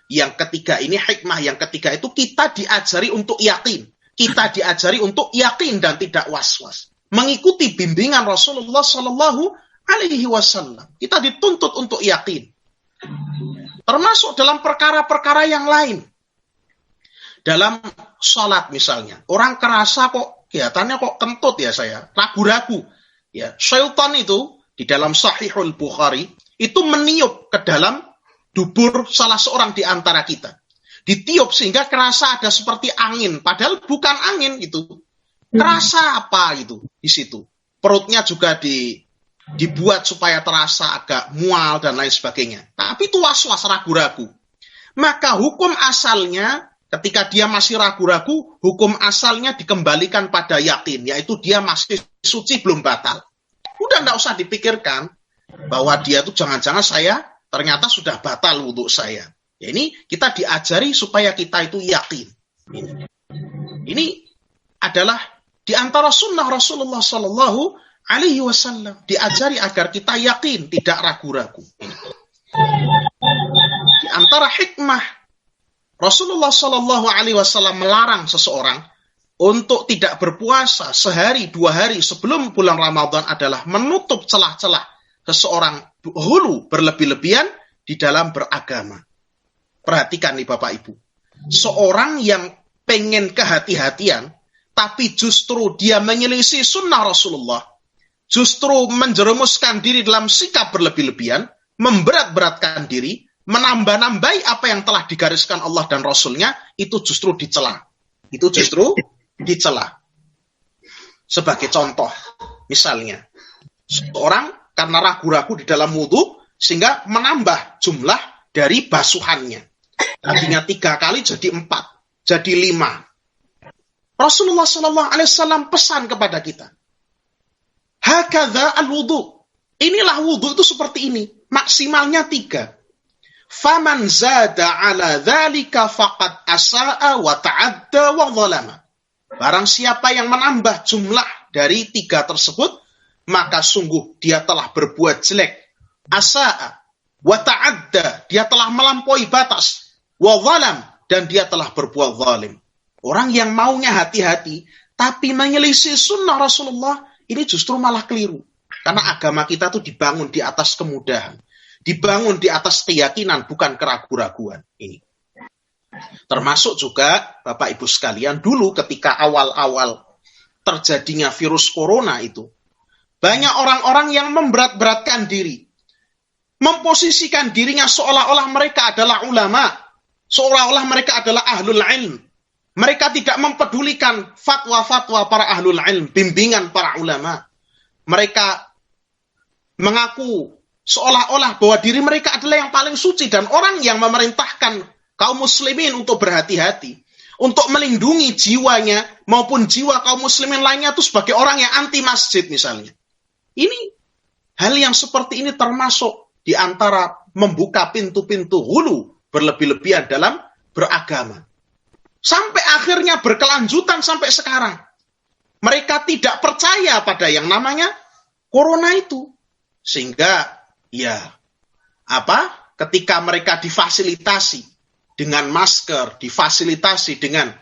yang ketiga ini, hikmah yang ketiga itu kita diajari untuk yakin. Kita diajari untuk yakin dan tidak was-was. Mengikuti bimbingan Rasulullah Shallallahu alaihi wasallam. Kita dituntut untuk yakin. Termasuk dalam perkara-perkara yang lain. Dalam sholat misalnya. Orang kerasa kok, kelihatannya kok kentut ya saya. Ragu-ragu. Ya, syaitan itu di dalam Sahihul Bukhari itu meniup ke dalam dubur salah seorang di antara kita. Ditiup sehingga kerasa ada seperti angin. Padahal bukan angin gitu. Kerasa apa gitu di situ. Perutnya juga dibuat supaya terasa agak mual dan lain sebagainya. Tapi itu was-was, ragu-ragu. Maka hukum asalnya, ketika dia masih ragu-ragu, hukum asalnya dikembalikan pada yakin, yaitu dia masih suci, belum batal. Udah nggak usah dipikirkan bahwa dia itu jangan-jangan saya ternyata sudah batal wudhu saya. Ya, ini kita diajari supaya kita itu yakin. Ini adalah di antara sunnah Rasulullah Sallallahu Alaihi Wasallam, diajari agar kita yakin, tidak ragu-ragu. Di antara hikmah Rasulullah Sallallahu Alaihi Wasallam melarang seseorang untuk tidak berpuasa sehari 2 hari sebelum bulan Ramadan adalah menutup celah-celah seseorang hulu berlebih-lebihan di dalam beragama. Perhatikan nih Bapak Ibu, seorang yang pengen kehati-hatian, tapi justru dia menyelisih sunnah Rasulullah, justru menjerumuskan diri dalam sikap berlebih-lebihan, memberat-beratkan diri, menambah-nambahi apa yang telah digariskan Allah dan Rasulnya, itu justru dicela. Itu justru dicela. Sebagai contoh, misalnya, seorang karena ragu-ragu di dalam wudhu, sehingga menambah jumlah dari basuhannya. Tadinya 3 kali jadi 4, jadi 5. Rasulullah SAW pesan kepada kita, hakadha al-wudu. Inilah wudu itu seperti ini. Maksimalnya 3. Faman zada ala dzalika faqad asa'a wa ta'adda wa zalama. Barang siapa yang menambah jumlah dari 3 tersebut, maka sungguh dia telah berbuat jelek. Asa'a wa ta'adda, dia telah melampaui batas. Wa zalam, dan dia telah berbuat zalim. Orang yang maunya hati-hati, tapi menyelisih sunnah Rasulullah, ini justru malah keliru. Karena agama kita tuh dibangun di atas kemudahan. Dibangun di atas keyakinan, bukan keraguan-raguan. Ini. Termasuk juga, Bapak Ibu sekalian, dulu ketika awal-awal terjadinya virus corona itu, banyak orang-orang yang memberat-beratkan diri. Memposisikan dirinya seolah-olah mereka adalah ulama. Seolah-olah mereka adalah ahlul ilm. Mereka tidak mempedulikan fatwa-fatwa para ahlul ilm, bimbingan para ulama. Mereka mengaku seolah-olah bahwa diri mereka adalah yang paling suci dan orang yang memerintahkan kaum muslimin untuk berhati-hati, untuk melindungi jiwanya maupun jiwa kaum muslimin lainnya itu sebagai orang yang anti masjid misalnya. Ini hal yang seperti ini termasuk di antara membuka pintu-pintu hulu berlebih-lebihan dalam beragama. Sampai akhirnya berkelanjutan sampai sekarang. Mereka tidak percaya pada yang namanya corona itu. Sehingga ketika mereka difasilitasi dengan masker, difasilitasi dengan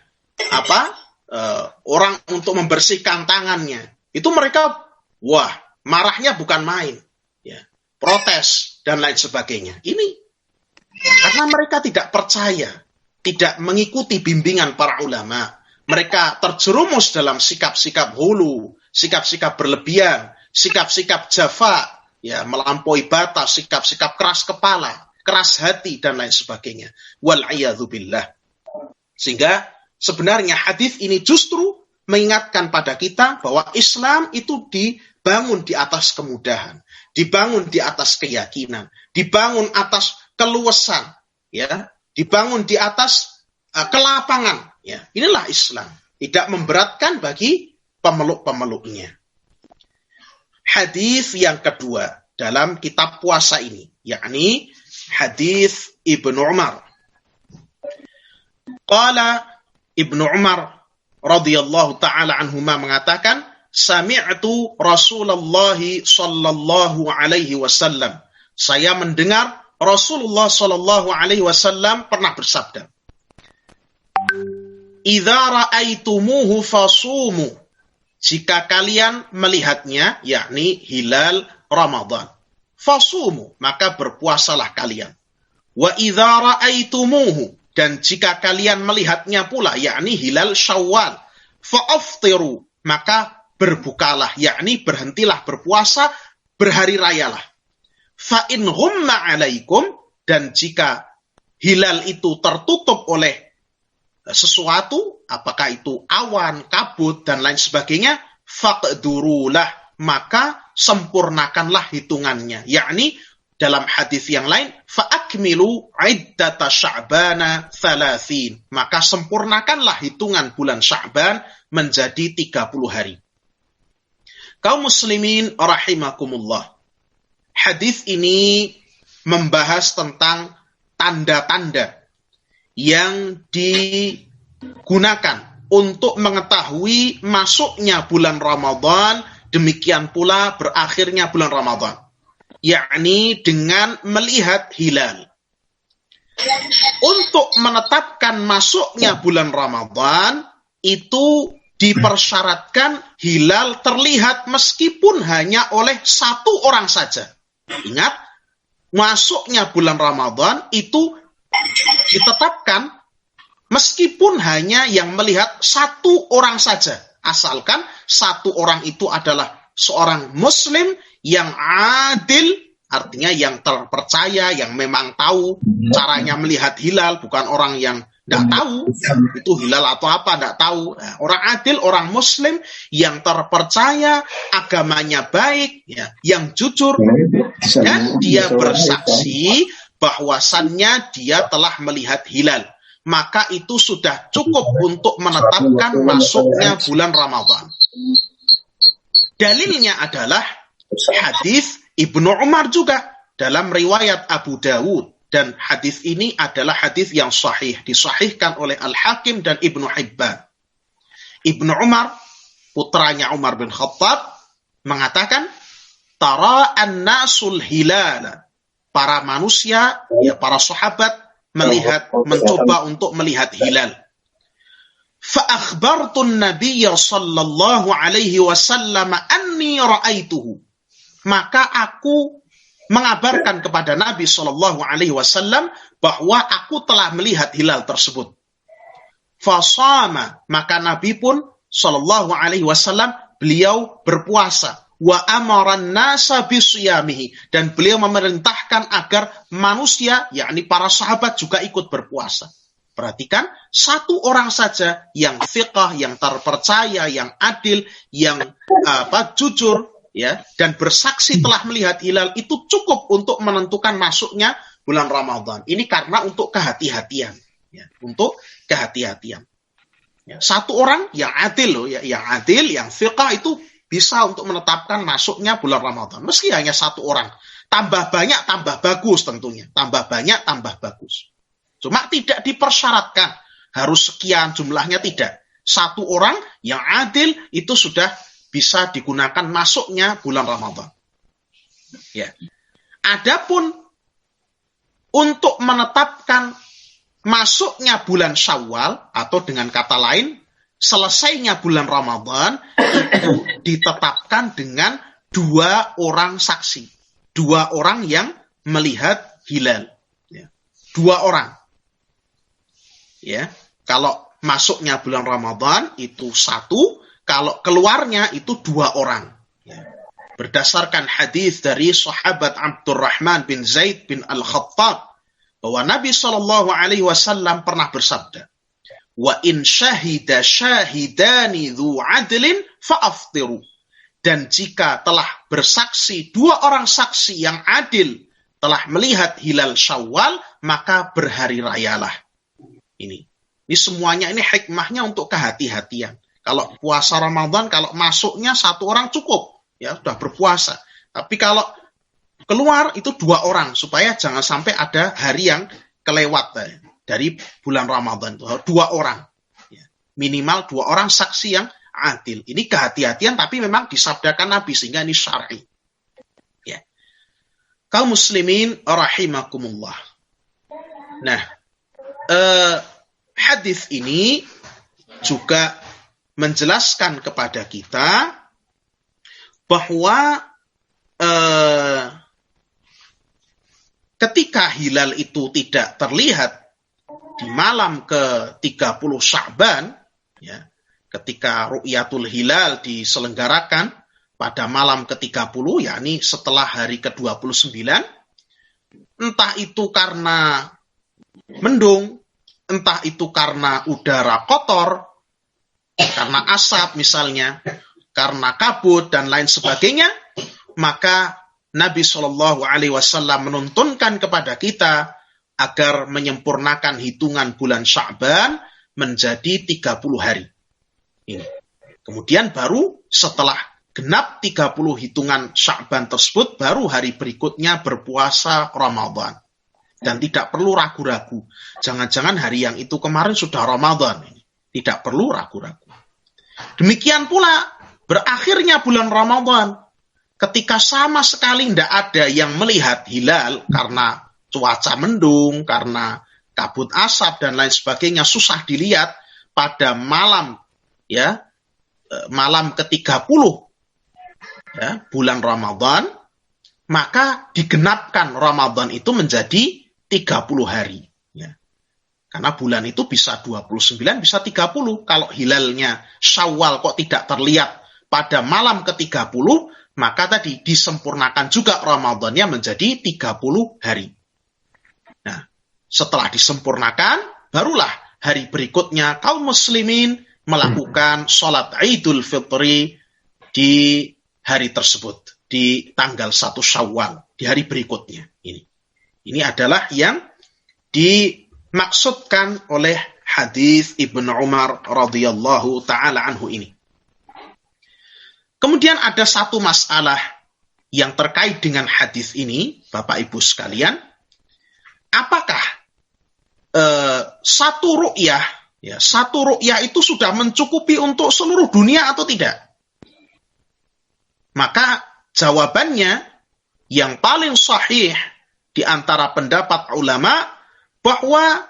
orang untuk membersihkan tangannya, itu mereka marahnya bukan main, protes dan lain sebagainya. Ini karena mereka tidak percaya, tidak mengikuti bimbingan para ulama. Mereka terjerumus dalam sikap-sikap hulu, sikap-sikap berlebihan, sikap-sikap jafa, melampaui batas, sikap-sikap keras kepala, keras hati, dan lain sebagainya. Wal'iyadzubillah. Sehingga sebenarnya hadis ini justru mengingatkan pada kita bahwa Islam itu dibangun di atas kemudahan, dibangun di atas keyakinan, dibangun atas keluasan, dibangun di atas kelapangan. Inilah Islam, tidak memberatkan bagi pemeluk-pemeluknya. Hadis yang kedua dalam kitab puasa ini, yakni hadis Ibnu Umar. Qala Ibnu Umar radhiyallahu taala anhuma mengatakan, sami'tu Rasulullah sallallahu alaihi wasallam. Saya mendengar Rasulullah sallallahu alaihi wasallam pernah bersabda, "Idza ra'aitumuhu fasumu jika kalian melihatnya, yakni hilal Ramadan. Fasumu, maka berpuasalah kalian. Wa idza ra'aitumuhu, dan jika kalian melihatnya pula, yakni hilal Syawal, fa'aftiru, maka berbukalah, yakni berhentilah berpuasa, berhari rayalah. Fa in ghumma 'alaikum, dan jika hilal itu tertutup oleh sesuatu, apakah itu awan, kabut, dan lain sebagainya, faqdurulah, maka sempurnakanlah hitungannya. Yakni dalam hadis yang lain, fa'akmilu iddata sya'bana 30, maka sempurnakanlah hitungan bulan Sya'ban menjadi 30 hari. Kaum muslimin rahimakumullah. Hadis ini membahas tentang tanda-tanda yang digunakan untuk mengetahui masuknya bulan Ramadan, demikian pula berakhirnya bulan Ramadan, yakni dengan melihat hilal. Untuk menetapkan masuknya bulan Ramadan, itu dipersyaratkan hilal terlihat meskipun hanya oleh satu orang saja. Ingat, masuknya bulan Ramadan itu ditetapkan meskipun hanya yang melihat satu orang saja. Asalkan satu orang itu adalah seorang muslim yang adil, artinya yang terpercaya, yang memang tahu caranya melihat hilal, bukan orang yang tidak tahu itu hilal atau apa, tidak tahu. Nah, orang adil, orang muslim yang terpercaya, agamanya baik, ya, yang jujur, dan dia bersaksi bahwasannya dia telah melihat hilal. Maka itu sudah cukup untuk menetapkan masuknya bulan Ramadan. Dalilnya adalah hadis Ibnu Umar juga dalam riwayat Abu Dawud. Dan hadis ini adalah hadis yang sahih, disahihkan oleh Al-Hakim dan Ibnu Hibban. Ibnu Umar, putranya Umar bin Khattab, mengatakan, tara an-nasul hilala. Para manusia, ya para sahabat, mencoba untuk melihat hilal. Fa-akhbartu an-nabiyya sallallahu alaihi wasallam anni ra'aituhu. Maka aku mengabarkan kepada Nabi sallallahu alaihi wasallam bahwa aku telah melihat hilal tersebut. Fasama, maka Nabi pun sallallahu alaihi wasallam beliau berpuasa. Wa amaran nasa bisiyamihi, dan beliau memerintahkan agar manusia, yakni para sahabat juga ikut berpuasa. Perhatikan, satu orang saja yang fiqh, yang terpercaya, yang adil, yang jujur, ya, dan bersaksi telah melihat hilal, itu cukup untuk menentukan masuknya bulan Ramadan. Ini karena untuk kehati-hatian, ya, untuk kehati-hatian. Ya, satu orang yang adil loh, ya, yang adil, yang fiqh itu bisa untuk menetapkan masuknya bulan Ramadan. Meski hanya satu orang. Tambah banyak, tambah bagus tentunya. Tambah banyak, tambah bagus. Cuma tidak dipersyaratkan. Harus sekian jumlahnya, tidak. Satu orang yang adil itu sudah bisa digunakan masuknya bulan Ramadan. Ya. Adapun untuk menetapkan masuknya bulan Syawal, atau dengan kata lain, selesainya bulan Ramadan, itu ditetapkan dengan dua orang saksi. Dua orang yang melihat hilal. Ya. Dua orang. Ya. Kalau masuknya bulan Ramadan itu satu, kalau keluarnya itu dua orang. Ya. Berdasarkan hadis dari sahabat Abdurrahman bin Zaid bin Al-Khattab, bahwa Nabi SAW pernah bersabda, wa in syahida syahidani dzu adlin fa'aftiru. Dan jika telah bersaksi dua orang saksi yang adil telah melihat hilal Syawal, maka berhari rayalah. Ini semuanya ini hikmahnya untuk kehati-hatian. Kalau puasa Ramadan, kalau masuknya satu orang cukup, ya sudah berpuasa. Tapi kalau keluar itu dua orang, supaya jangan sampai ada hari yang kelewat dari bulan Ramadan itu. Dua orang. Ya. Minimal dua orang saksi yang adil. Ini kehati-hatian, tapi memang disabdakan Nabi, sehingga ini syar'i. Ya. Kaum muslimin rahimakumullah. Nah, hadis ini juga menjelaskan kepada kita bahwa ketika hilal itu tidak terlihat di malam ke-30 Sya'ban, ya, ketika ru'yatul hilal diselenggarakan pada malam ke-30, yakni setelah hari ke-29, entah itu karena mendung, entah itu karena udara kotor, karena asap misalnya, karena kabut dan lain sebagainya, maka Nabi SAW menuntunkan kepada kita agar menyempurnakan hitungan bulan Sya'ban menjadi 30 hari. Ini. Kemudian baru setelah genap 30 hitungan Sya'ban tersebut, baru hari berikutnya berpuasa Ramadan. Dan tidak perlu ragu-ragu. Jangan-jangan hari yang itu kemarin sudah Ramadan. Tidak perlu ragu-ragu. Demikian pula berakhirnya bulan Ramadan. Ketika sama sekali tidak ada yang melihat hilal karena cuaca mendung, karena kabut asap dan lain sebagainya, susah dilihat pada malam, ya, malam ke-30 ya, bulan Ramadan, maka digenapkan Ramadan itu menjadi 30 hari. Ya. Karena bulan itu bisa 29, bisa 30. Kalau hilalnya Syawal kok tidak terlihat pada malam ke-30, maka tadi disempurnakan juga Ramadannya menjadi 30 hari. Nah, setelah disempurnakan, barulah hari berikutnya kaum muslimin melakukan sholat Idul Fitri di hari tersebut, di tanggal 1 Syawal, di hari berikutnya. Ini adalah yang dimaksudkan oleh hadis Ibnu Umar radhiyallahu taala anhu ini. Kemudian ada satu masalah yang terkait dengan hadis ini, Bapak Ibu sekalian. Apakah satu ru'yah itu sudah mencukupi untuk seluruh dunia atau tidak? Maka jawabannya yang paling sahih di antara pendapat ulama bahwa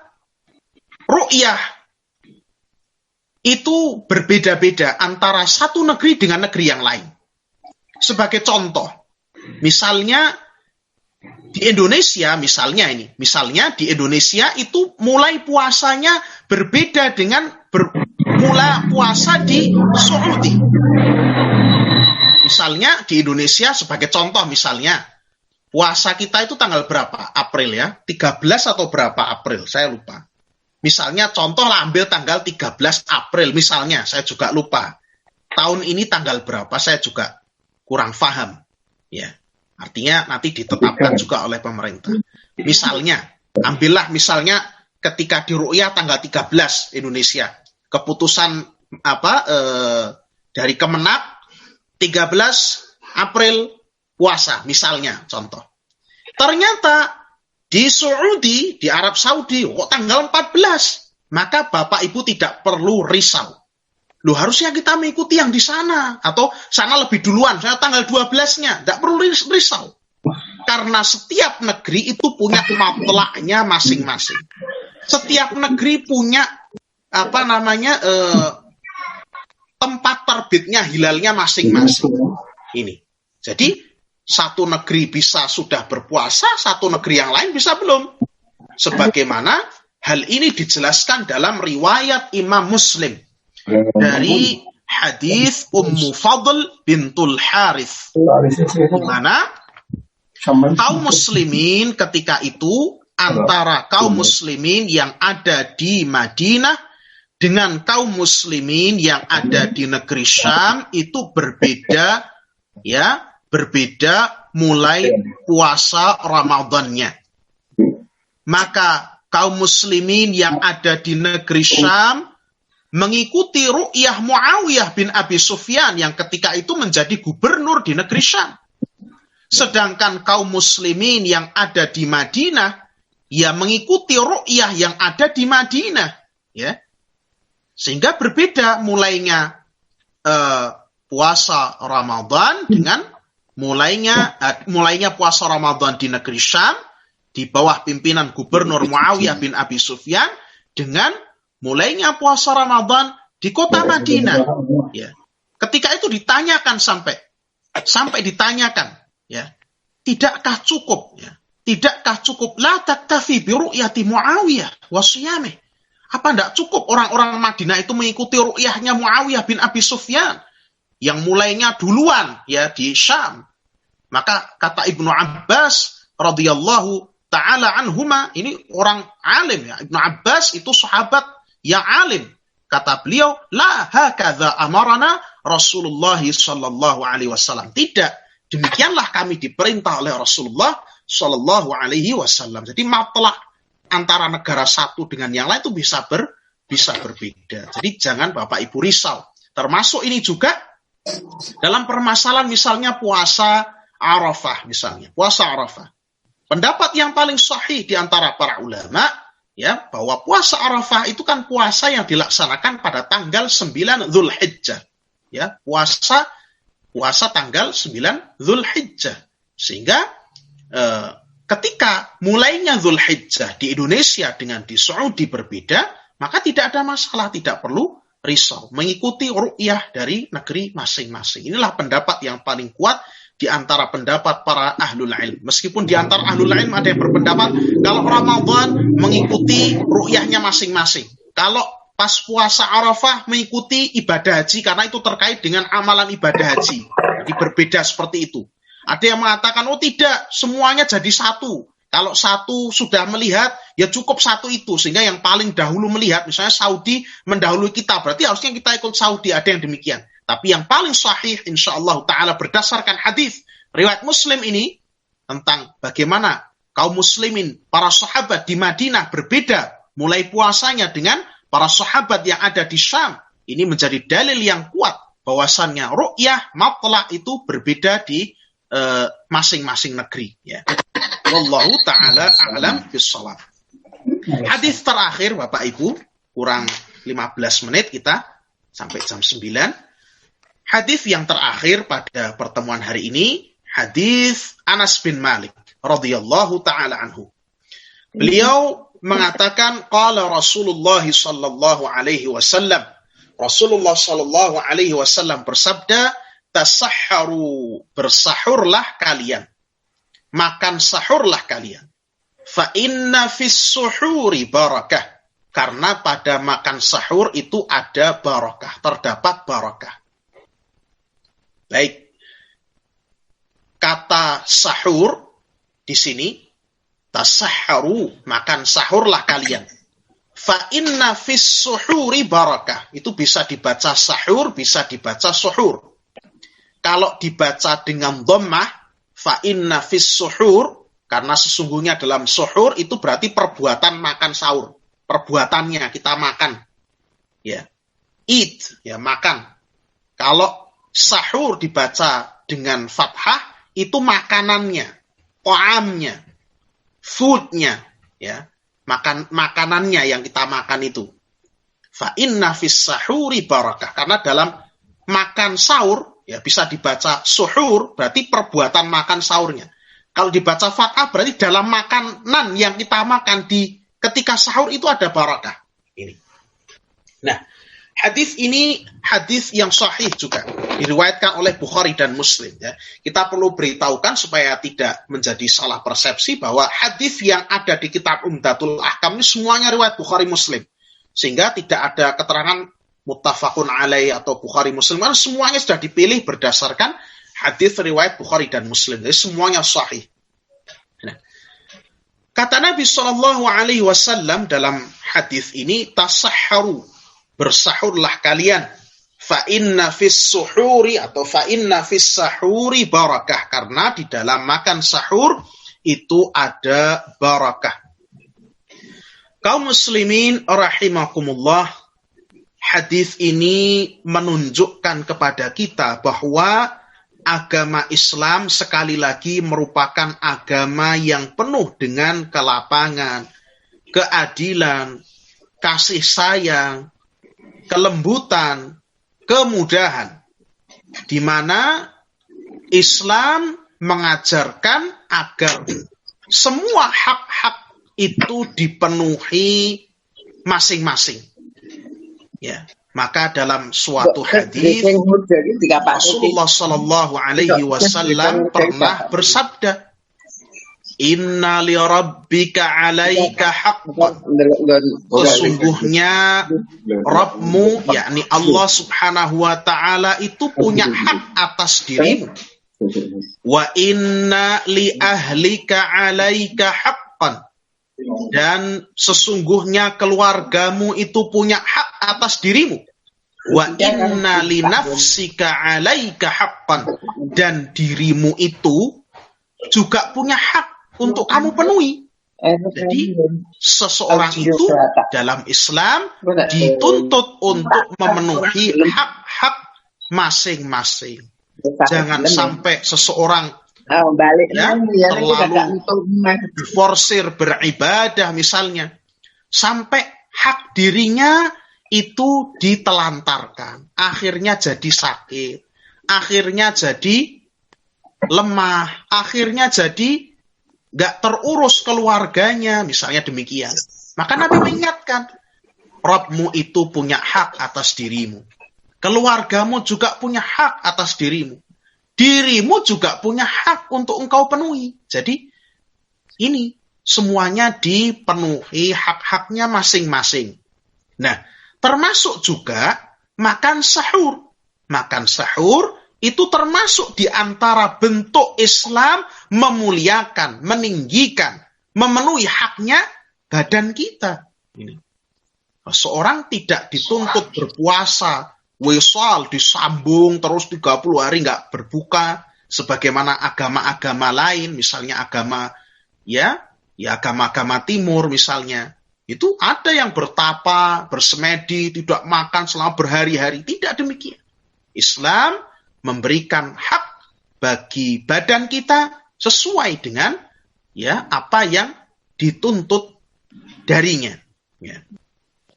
ru'yah itu berbeda-beda antara satu negeri dengan negeri yang lain. Sebagai contoh, misalnya di Indonesia, misalnya di Indonesia itu mulai puasanya berbeda dengan mulai puasa di Saudi. Misalnya di Indonesia sebagai contoh, misalnya puasa kita itu tanggal berapa? April ya, 13 atau berapa April? Saya lupa. Misalnya contoh lah, ambil tanggal 13 April misalnya, saya juga lupa. Tahun ini tanggal berapa saya juga kurang paham. Ya. Artinya nanti ditetapkan juga oleh pemerintah. Misalnya, ambillah misalnya ketika di ru'yah tanggal 13 Indonesia, keputusan dari Kemenak 13 April puasa, misalnya contoh. Ternyata di Saudi, di Arab Saudi, kok tanggal 14. Maka Bapak Ibu tidak perlu risau. Loh, harusnya kita mengikuti yang di sana. Atau sana lebih duluan, saya tanggal 12-nya. Tidak perlu risau. Karena setiap negeri itu punya matlaknya masing-masing. Setiap negeri punya tempat terbitnya hilalnya masing-masing. Ini. Jadi satu negeri bisa sudah berpuasa, satu negeri yang lain bisa belum. Sebagaimana hal ini dijelaskan dalam riwayat Imam Muslim dari hadis Ummu Fadl bintul Harith, di mana kaum muslimin ketika itu, antara kaum muslimin yang ada di Madinah dengan kaum muslimin yang ada di negeri Syam itu berbeda, ya, berbeda mulai puasa Ramadannya. Maka kaum muslimin yang ada di negeri Syam mengikuti ru'yah Muawiyah bin Abi Sufyan yang ketika itu menjadi gubernur di negeri Syam. Sedangkan kaum muslimin yang ada di Madinah ya mengikuti ru'yah yang ada di Madinah, ya. Sehingga berbeda mulainya puasa Ramadan dengan mulainya puasa Ramadan di negeri Syam di bawah pimpinan gubernur Muawiyah bin Abi Sufyan dengan mulainya puasa Ramadan di kota Madinah. Ya. Ketika itu ditanyakan sampai ditanyakan, ya, tidakkah cukup, ya, tidakkah cukup la taktafi bi ru'yati Muawiyah wa siyamih? Apa tidak cukup orang-orang Madinah itu mengikuti ru'yahnya Muawiyah bin Abi Sufyan yang mulainya duluan, ya, di Syam? Maka kata Ibnu Abbas radhiyallahu taala anhuma, ini orang alim, ya. Ibnu Abbas itu sahabat yang alim. Kata beliau, la hakadza amarana Rasulullah sallallahu alaihi wasallam. Tidak, demikianlah kami diperintah oleh Rasulullah sallallahu alaihi wasallam. Jadi matlah antara negara satu dengan yang lain itu bisa berbeda. Jadi jangan Bapak Ibu risau. Termasuk ini juga dalam permasalahan misalnya puasa Arafah misalnya, puasa Arafah. Pendapat yang paling sahih di antara para ulama, ya, bahwa puasa Arafah itu kan puasa yang dilaksanakan pada tanggal 9 Dzulhijjah. Ya, puasa tanggal 9 Dzulhijjah. Sehingga ketika mulainya Dzulhijjah di Indonesia dengan di Saudi berbeda, maka tidak ada masalah, tidak perlu risau mengikuti ru'yah dari negeri masing-masing. Inilah pendapat yang paling kuat di antara pendapat para ahlul ilm. Meskipun di antara ahlul ilm ada yang berpendapat kalau Ramadan mengikuti ru'yahnya masing-masing. Kalau pas puasa Arafah mengikuti ibadah haji karena itu terkait dengan amalan ibadah haji. Jadi berbeda seperti itu. Ada yang mengatakan, oh tidak, semuanya jadi satu. Kalau satu sudah melihat, ya cukup satu itu. Sehingga yang paling dahulu melihat, misalnya Saudi mendahului kita, berarti harusnya kita ikut Saudi. Ada yang demikian. Tapi yang paling sahih, insyaallah ta'ala berdasarkan hadis riwayat Muslim ini, tentang bagaimana kaum muslimin, para sahabat di Madinah berbeda, mulai puasanya dengan para sahabat yang ada di Syam. Ini menjadi dalil yang kuat, bahwasannya ru'yah, matla' itu berbeda di masing-masing negeri. Ya. Wallahu ta'ala a'lam bissawab. Hadis terakhir Bapak Ibu, kurang 15 menit kita sampai jam 9. Hadis yang terakhir pada pertemuan hari ini, hadis Anas bin Malik radhiyallahu taala anhu. Beliau mengatakan qala Rasulullah sallallahu alaihi wasallam. Rasulullah sallallahu alaihi wasallam bersabda, tasahharu, bersahurlah kalian. Makan sahurlah kalian. Fa inna fis suhuri barakah. Karena pada makan sahur itu ada barakah, terdapat barakah. Baik, kata sahur di sini, tasahharu, makan sahurlah kalian. Fa inna fis suhuri barakah. Itu bisa dibaca sahur, bisa dibaca suhur. Kalau dibaca dengan dhammah, fa inna fis suhur, karena sesungguhnya dalam suhur itu berarti perbuatan makan sahur. Perbuatannya kita makan. Ya. Eat, ya makan. Kalau sahur dibaca dengan fathah, itu makanannya, ta'amnya, foodnya, ya, makanannya yang kita makan itu. Fa inna fis sahuri barakah, karena dalam makan sahur, ya bisa dibaca suhur, berarti perbuatan makan sahurnya. Kalau dibaca fathah, berarti dalam makanan yang kita makan di ketika sahur itu ada barakah. Ini. Nah, hadis ini hadis yang sahih juga, diriwayatkan oleh Bukhari dan Muslim. Ya. Kita perlu beritahukan supaya tidak menjadi salah persepsi bahwa hadis yang ada di kitab Umdatul Ahkam ini semuanya riwayat Bukhari Muslim. Sehingga tidak ada keterangan muttafaqun alaih atau Bukhari Muslim. Karena semuanya sudah dipilih berdasarkan hadis riwayat Bukhari dan Muslim. Jadi semuanya sahih. Nah, kata Nabi SAW dalam hadis ini, tasahharu, bersahurlah kalian. Fa inna fis suhuri atau fa inna fis sahuri barakah. Karena di dalam makan sahur itu ada barakah. Kaum muslimin rahimakumullah, hadis ini menunjukkan kepada kita bahwa agama Islam sekali lagi merupakan agama yang penuh dengan kelapangan, keadilan, kasih sayang, kelembutan, kemudahan, di mana Islam mengajarkan agar semua hak-hak itu dipenuhi masing-masing. Ya, Maka dalam suatu hadis Rasulullah Shallallahu Alaihi Wasallam pernah bersabda, Inna li rabbika alaika haqqan. Sesungguhnya Rabbmu, yakni Allah Subhanahu wa Ta'ala, itu punya hak atas dirimu. Wa inna li ahlika alaika haqqan. Dan sesungguhnya keluargamu itu punya hak atas dirimu. Wa inna li nafsika alaika haqqan. Dan dirimu itu juga punya hak untuk kamu penuhi. Jadi seseorang itu dalam Islam dituntut untuk memenuhi hak-hak masing-masing. Jangan sampai seseorang terlalu forsir beribadah misalnya, sampai hak dirinya itu ditelantarkan. Akhirnya jadi sakit, akhirnya jadi lemah, akhirnya jadi nggak terurus keluarganya, misalnya demikian. Maka Nabi mengingatkan, Rabbmu itu punya hak atas dirimu. Keluargamu juga punya hak atas dirimu. Dirimu juga punya hak untuk engkau penuhi. Jadi, ini semuanya dipenuhi hak-haknya masing-masing. Nah, termasuk juga makan sahur. Makan sahur itu termasuk di antara bentuk Islam memuliakan, meninggikan, memenuhi haknya badan kita. Ini. Seorang tidak dituntut berpuasa, wisal, disambung, terus 30 hari nggak berbuka, sebagaimana agama-agama lain, misalnya agama agama-agama timur misalnya. Itu ada yang bertapa, bersemedi, tidak makan selama berhari-hari. Tidak demikian. Islam memberikan hak bagi badan kita sesuai dengan apa yang dituntut darinya.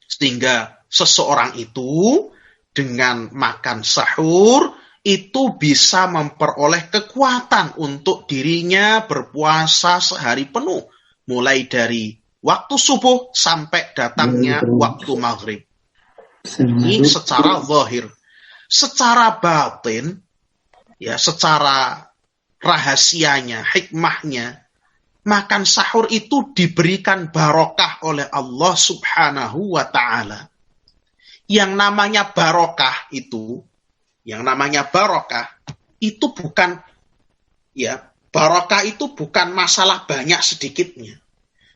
Sehingga seseorang itu dengan makan sahur itu bisa memperoleh kekuatan untuk dirinya berpuasa sehari penuh, mulai dari waktu subuh sampai datangnya waktu maghrib. Ini secara zahir. Secara batin, secara rahasianya, hikmahnya, makan sahur itu diberikan barokah oleh Allah Subhanahu wa Ta'ala. Yang namanya barokah itu bukan, barokah itu bukan masalah banyak sedikitnya.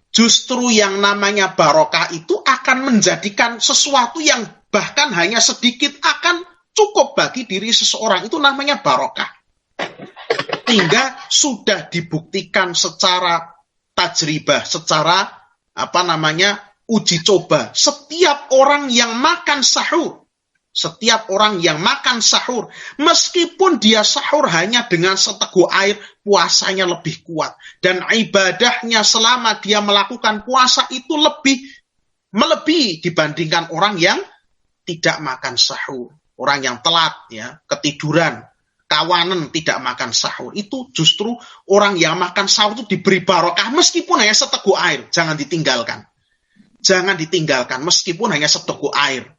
Justru yang namanya barokah itu akan menjadikan sesuatu yang bahkan hanya sedikit akan cukup bagi diri seseorang. Itu namanya barokah. Hingga sudah dibuktikan secara tajribah, secara uji coba. Setiap orang yang makan sahur, meskipun dia sahur hanya dengan seteguk air, puasanya lebih kuat. Dan ibadahnya selama dia melakukan puasa itu melebihi dibandingkan orang yang tidak makan sahur. Orang yang telat, ketiduran, kawanan tidak makan sahur. Itu justru orang yang makan sahur itu diberi barokah meskipun hanya seteguk air. Jangan ditinggalkan. Meskipun hanya seteguk air.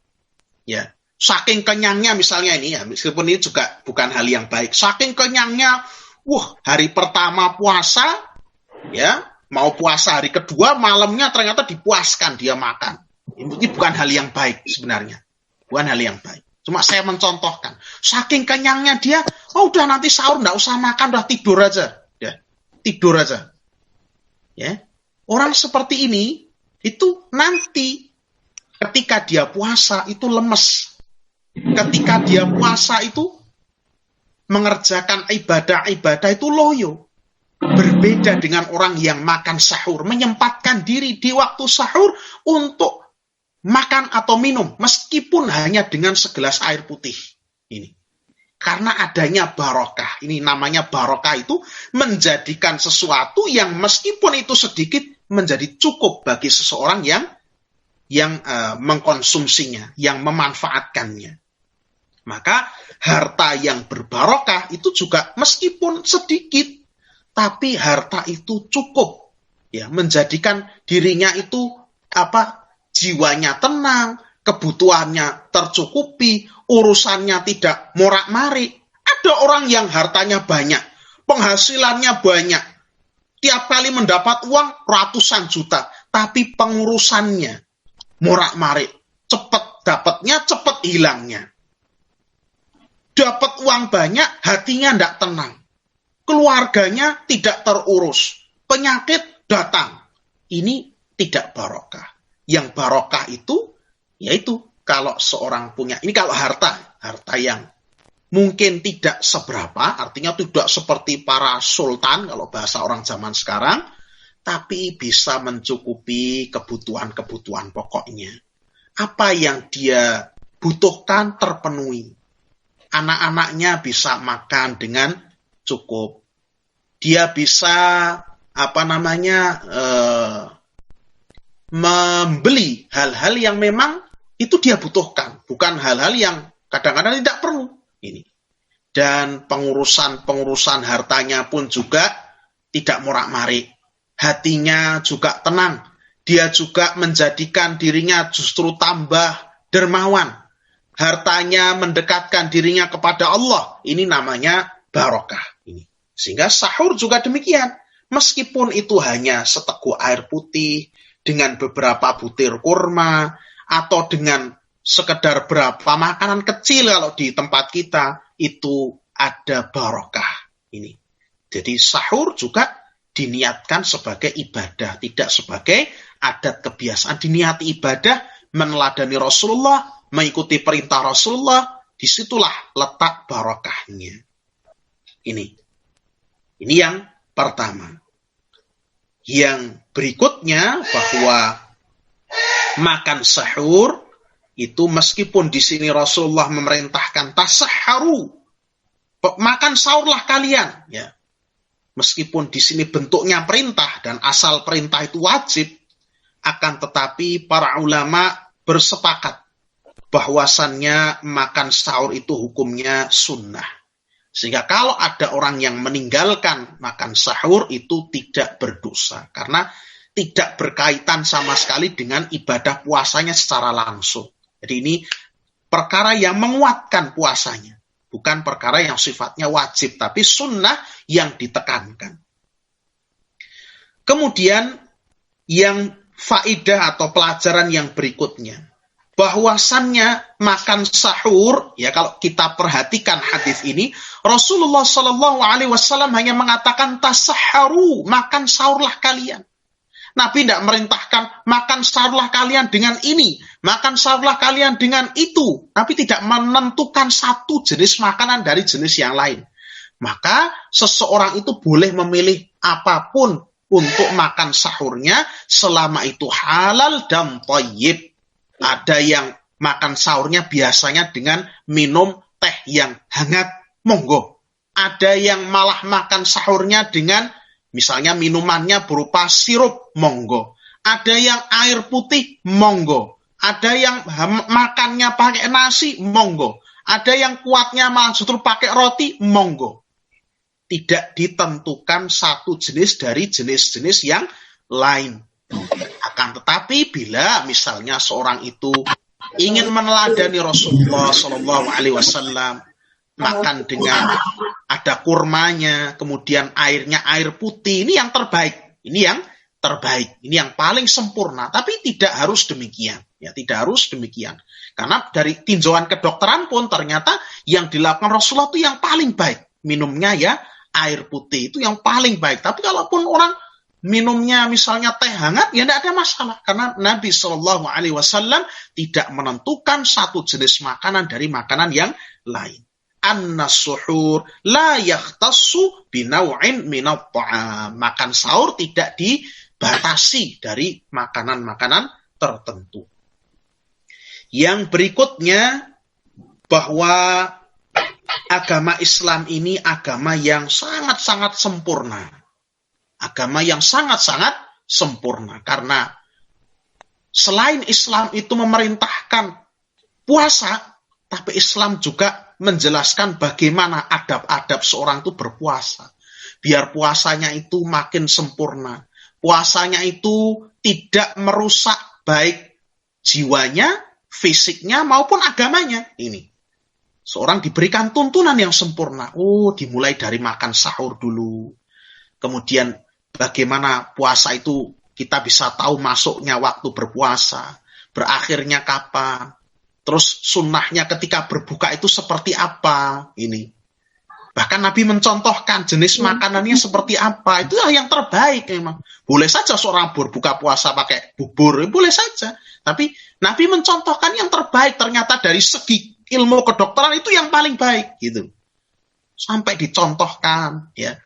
Saking kenyangnya misalnya ini, meskipun ini juga bukan hal yang baik. Saking kenyangnya, hari pertama puasa, mau puasa hari kedua, malamnya ternyata dipuaskan dia makan. Ini bukan hal yang baik sebenarnya. Bukan hal yang baik. Cuma saya mencontohkan. Saking kenyangnya dia, udah nanti sahur nggak usah makan, udah tidur aja. Tidur aja. Orang seperti ini, itu nanti ketika dia puasa itu lemes. Ketika dia puasa itu mengerjakan ibadah-ibadah itu loyo. Berbeda dengan orang yang makan sahur, menyempatkan diri di waktu sahur untuk makan atau minum, meskipun hanya dengan segelas air putih. Ini. Karena adanya barokah. Ini namanya barokah itu menjadikan sesuatu yang meskipun itu sedikit, menjadi cukup bagi seseorang yang mengkonsumsinya, yang memanfaatkannya. Maka harta yang berbarokah itu juga meskipun sedikit, tapi harta itu cukup. Menjadikan dirinya itu jiwanya tenang, kebutuhannya tercukupi, urusannya tidak morak-marik. Ada orang yang hartanya banyak, penghasilannya banyak, tiap kali mendapat uang ratusan juta, tapi pengurusannya morak-marik, cepat dapatnya, cepat hilangnya. Dapat uang banyak, hatinya tidak tenang. Keluarganya tidak terurus. Penyakit datang. Ini tidak barokah. Yang barokah itu, yaitu kalau seorang punya, ini kalau harta yang mungkin tidak seberapa, artinya tidak seperti para sultan, kalau bahasa orang zaman sekarang, tapi bisa mencukupi kebutuhan-kebutuhan pokoknya. Apa yang dia butuhkan terpenuhi. Anak-anaknya bisa makan dengan cukup. Dia bisa membeli hal-hal yang memang itu dia butuhkan, bukan hal-hal yang kadang-kadang tidak perlu. Ini. Dan pengurusan hartanya pun juga tidak morak-marik. Hatinya juga tenang. Dia juga menjadikan dirinya justru tambah dermawan. Hartanya mendekatkan dirinya kepada Allah. Ini namanya barokah. Ini. Sehingga sahur juga demikian. Meskipun itu hanya seteguk air putih, dengan beberapa butir kurma, atau dengan sekedar berapa makanan kecil kalau di tempat kita, itu ada barokah. Ini. Jadi sahur juga diniatkan sebagai ibadah, tidak sebagai adat kebiasaan. Diniati ibadah, meneladani Rasulullah, mengikuti perintah Rasulullah, disitulah letak barokahnya. Ini yang pertama. Yang berikutnya bahwa makan sahur itu meskipun di sini Rasulullah memerintahkan tasahharu, makan sahurlah kalian, ya. Meskipun di sini bentuknya perintah dan asal perintah itu wajib, akan tetapi para ulama bersepakat bahwasannya makan sahur itu hukumnya sunnah. Sehingga kalau ada orang yang meninggalkan makan sahur itu tidak berdosa. Karena tidak berkaitan sama sekali dengan ibadah puasanya secara langsung. Jadi ini perkara yang menguatkan puasanya. Bukan perkara yang sifatnya wajib, tapi sunnah yang ditekankan. Kemudian yang faidah atau pelajaran yang berikutnya. Bahwasannya makan sahur, ya kalau kita perhatikan hadis ini, Rasulullah SAW hanya mengatakan tasahharu, makan sahurlah kalian. Nabi tidak merintahkan makan sahurlah kalian dengan ini, makan sahurlah kalian dengan itu. Nabi tidak menentukan satu jenis makanan dari jenis yang lain. Maka seseorang itu boleh memilih apapun untuk makan sahurnya selama itu halal dan thayyib. Ada yang makan sahurnya biasanya dengan minum teh yang hangat, monggo. Ada yang malah makan sahurnya dengan misalnya minumannya berupa sirup, monggo. Ada yang air putih, monggo. Ada yang makannya pakai nasi, monggo. Ada yang kuatnya malah justru pakai roti, monggo. Tidak ditentukan satu jenis dari jenis-jenis yang lain. Akan tetapi bila misalnya seorang itu ingin meneladani Rasulullah SAW, makan dengan ada kurmanya, kemudian airnya air putih, ini yang terbaik. Ini yang terbaik, ini yang paling sempurna. Tapi tidak harus demikian, ya tidak harus demikian. Karena dari tinjauan kedokteran pun ternyata yang dilakukan Rasulullah itu yang paling baik. Minumnya ya air putih itu yang paling baik. Tapi kalaupun orang minumnya misalnya teh hangat, ya tidak ada masalah. Karena Nabi SAW tidak menentukan satu jenis makanan dari makanan yang lain. An-nasuhur la yakhtassu binaw'in minat ta'am. Makan sahur tidak dibatasi dari makanan-makanan tertentu. Yang berikutnya, bahwa agama Islam ini agama yang sangat-sangat sempurna. Agama yang sangat-sangat sempurna. Karena selain Islam itu memerintahkan puasa, tapi Islam juga menjelaskan bagaimana adab-adab seorang itu berpuasa. Biar puasanya itu makin sempurna. Puasanya itu tidak merusak baik jiwanya fisiknya maupun agamanya. Ini. Seorang diberikan tuntunan yang sempurna. Oh, dimulai dari makan sahur dulu. Kemudian bagaimana puasa itu kita bisa tahu masuknya waktu berpuasa, berakhirnya kapan. Terus sunnahnya ketika berbuka itu seperti apa. Ini. Bahkan Nabi mencontohkan jenis makanannya seperti apa. Itu yang terbaik memang. Boleh saja seorang berbuka puasa pakai bubur, boleh saja. Tapi Nabi mencontohkan yang terbaik ternyata dari segi ilmu kedokteran itu yang paling baik gitu. Sampai dicontohkan ya.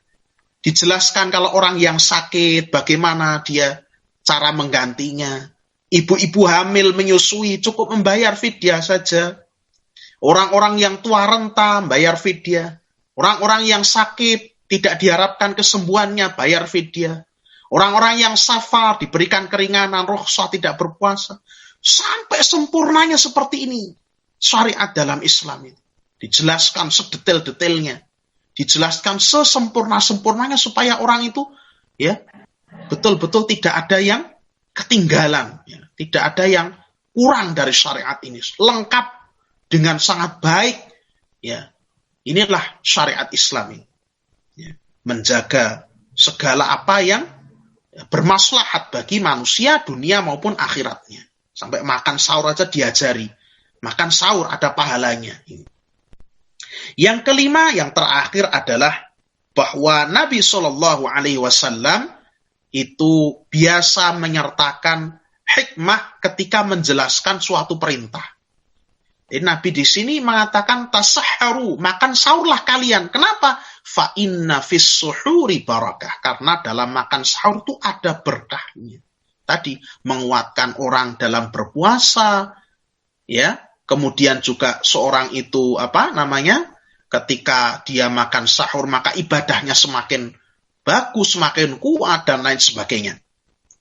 Dijelaskan kalau orang yang sakit bagaimana dia cara menggantinya. Ibu-ibu hamil menyusui cukup membayar fidyah saja. Orang-orang yang tua renta bayar fidyah. Orang-orang yang sakit tidak diharapkan kesembuhannya bayar fidyah. Orang-orang yang safar diberikan keringanan, rukhsah tidak berpuasa. Sampai sempurnanya seperti ini. Syariat dalam Islam itu. Dijelaskan sedetail-detailnya. Dijelaskan sesempurna-sempurnanya supaya orang itu ya betul-betul tidak ada yang ketinggalan. Ya. Tidak ada yang kurang dari syariat ini. Lengkap dengan sangat baik. Ya. Inilah syariat Islam ini. Ya. Menjaga segala apa yang bermaslahat bagi manusia, dunia maupun akhiratnya. Sampai makan sahur aja diajari. Makan sahur ada pahalanya. Yang kelima, yang terakhir adalah bahwa Nabi SAW itu biasa menyertakan hikmah ketika menjelaskan suatu perintah. Jadi Nabi di sini mengatakan tasahharu, makan sahurlah kalian. Kenapa? Fa inna fis suhuri barakah. Karena dalam makan sahur itu ada berkahnya. Tadi menguatkan orang dalam berpuasa, ya. Kemudian juga seorang itu ketika dia makan sahur maka ibadahnya semakin bagus, semakin kuat dan lain sebagainya.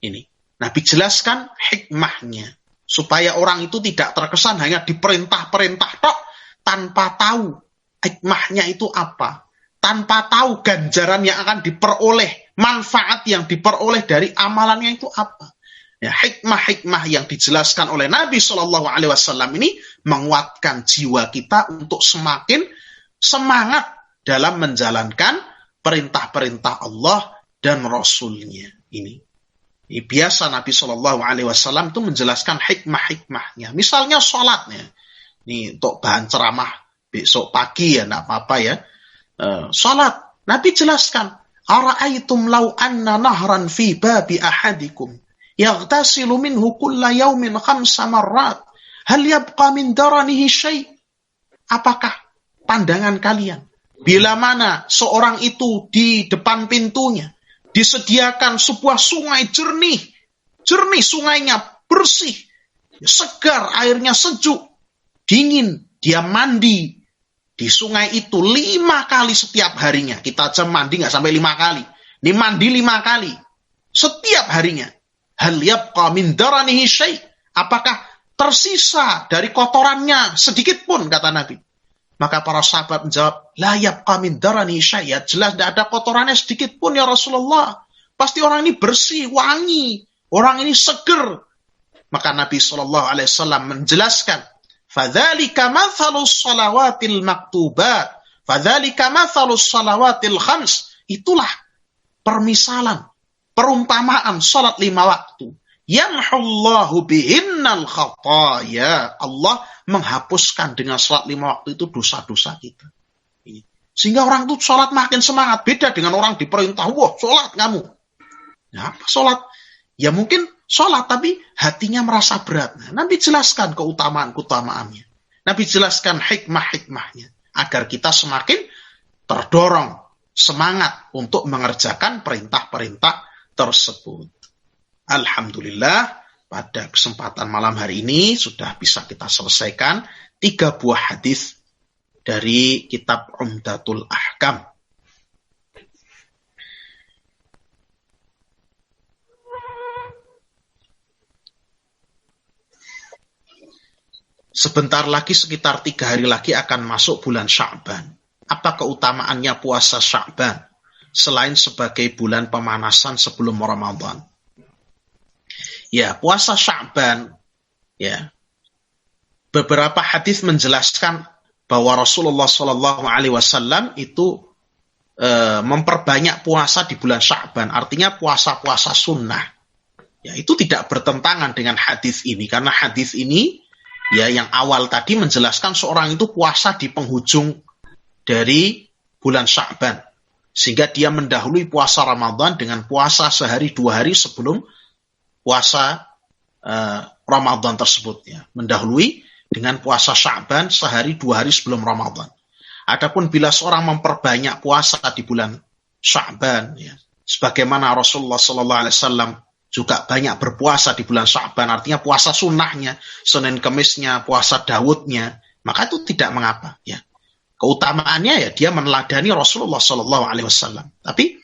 Ini Nabi jelaskan hikmahnya. Supaya orang itu tidak terkesan hanya diperintah-perintah tok tanpa tahu hikmahnya itu apa. Tanpa tahu ganjaran yang akan diperoleh, manfaat yang diperoleh dari amalannya itu apa. Ya, hikmah-hikmah yang dijelaskan oleh Nabi SAW ini menguatkan jiwa kita untuk semakin semangat dalam menjalankan perintah-perintah Allah dan Rasul-Nya ini. Biasa Nabi SAW itu menjelaskan hikmah-hikmahnya. Misalnya sholatnya. Ini untuk bahan ceramah besok pagi ya, tidak apa-apa ya. Sholat. Nabi jelaskan. Ara'aitum law anna nahran fi babi ahadikum. Yaghtasilu minhu kulla yawmin 5 marrat. Hal yabqa min daranihi syai'. Apakah pandangan kalian? Bila mana seorang itu di depan pintunya disediakan sebuah sungai jernih sungainya bersih, segar, airnya sejuk, dingin, dia mandi di sungai itu 5 kali setiap harinya. Kita aja mandi nggak sampai 5 kali, ini mandi 5 kali setiap harinya. Hal yabqa min daranihi syai', apakah tersisa dari kotorannya sedikit pun, kata Nabi. Maka para sahabat menjawab, la yabqa min darani syai'at. Jelas tidak ada kotorannya sedikit pun ya Rasulullah. Pasti orang ini bersih, wangi. Orang ini seger. Maka Nabi SAW menjelaskan, fadzalika mathalus salawatil maktubat. Fadzalika mathalus salawatil khams. Itulah permisalan, perumpamaan salat 5 waktu. Yamhullahu bihinnal khataya. Allah menghapuskan dengan salat 5 waktu itu dosa-dosa kita. Sehingga orang itu salat makin semangat. Beda dengan orang diperintah, wah salat kamu. Ya, apa salat? Ya mungkin salat tapi hatinya merasa berat. Nah, Nabi jelaskan keutamaan-keutamaannya. Nabi jelaskan hikmah-hikmahnya. Agar kita semakin terdorong, semangat untuk mengerjakan perintah-perintah tersebut. Alhamdulillah, pada kesempatan malam hari ini sudah bisa kita selesaikan 3 buah hadis dari kitab Umdatul Ahkam. Sebentar lagi, sekitar 3 hari lagi akan masuk bulan Sya'ban. Apa keutamaannya puasa Sya'ban selain sebagai bulan pemanasan sebelum Ramadan? Ya, puasa Sya'ban ya beberapa hadis menjelaskan bahwa Rasulullah Shallallahu Alaihi Wasallam itu memperbanyak puasa di bulan Sya'ban, artinya puasa-puasa sunnah. Ya, itu tidak bertentangan dengan hadis ini, karena hadis ini ya yang awal tadi menjelaskan seorang itu puasa di penghujung dari bulan Sya'ban, sehingga dia mendahului puasa Ramadan dengan puasa sehari 2 hari sebelum puasa Ramadan tersebut, ya, mendahului dengan puasa Sya'ban sehari 2 hari sebelum Ramadan. Adapun bila seorang memperbanyak puasa di bulan Sya'ban, ya, sebagaimana Rasulullah SAW juga banyak berpuasa di bulan Sya'ban, artinya puasa sunnahnya, Senin Kemisnya, puasa Daudnya, maka itu tidak mengapa. Ya. Keutamaannya ya dia meneladani Rasulullah SAW. Tapi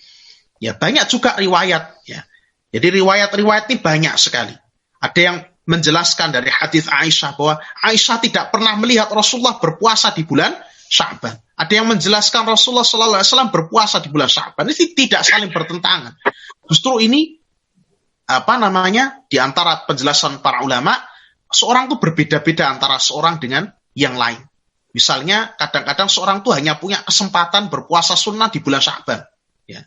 ya banyak juga riwayat. Ya. Jadi riwayat-riwayat ini banyak sekali. Ada yang menjelaskan dari hadis Aisyah bahwa Aisyah tidak pernah melihat Rasulullah berpuasa di bulan Sya'ban. Ada yang menjelaskan Rasulullah SAW berpuasa di bulan Sya'ban. Ini tidak saling bertentangan. Justru ini di antara penjelasan para ulama, seorang itu berbeda-beda antara seorang dengan yang lain. Misalnya kadang-kadang seorang itu hanya punya kesempatan berpuasa sunnah di bulan Sya'ban. Ya.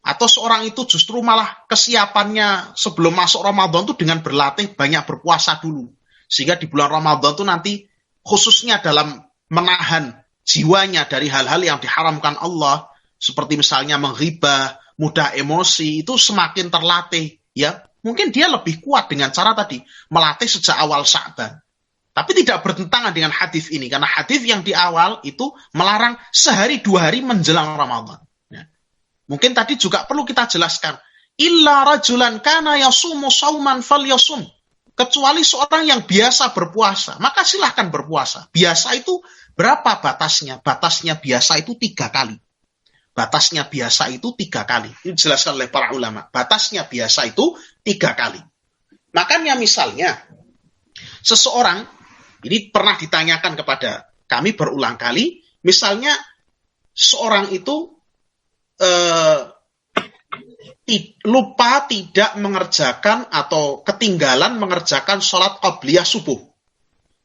Atau seorang itu justru malah kesiapannya sebelum masuk Ramadan itu dengan berlatih banyak berpuasa dulu. Sehingga di bulan Ramadan itu nanti khususnya dalam menahan jiwanya dari hal-hal yang diharamkan Allah, seperti misalnya menghibah, mudah emosi, itu semakin terlatih. Ya, mungkin dia lebih kuat dengan cara tadi, melatih sejak awal Sya'ban. Tapi tidak bertentangan dengan hadis ini, karena hadis yang di awal itu melarang sehari 2 hari menjelang Ramadan. Mungkin tadi juga perlu kita jelaskan. Illa rajulan kana yasumu sauman falyasum. Kecuali seorang yang biasa berpuasa, maka silahkan berpuasa. Biasa itu berapa batasnya? Batasnya biasa itu 3 kali. Batasnya biasa itu 3 kali. Ini dijelaskan oleh para ulama. Batasnya biasa itu 3 kali. Makanya misalnya, seseorang, ini pernah ditanyakan kepada kami berulang kali, misalnya seorang itu lupa tidak mengerjakan atau ketinggalan mengerjakan sholat qabliyah subuh.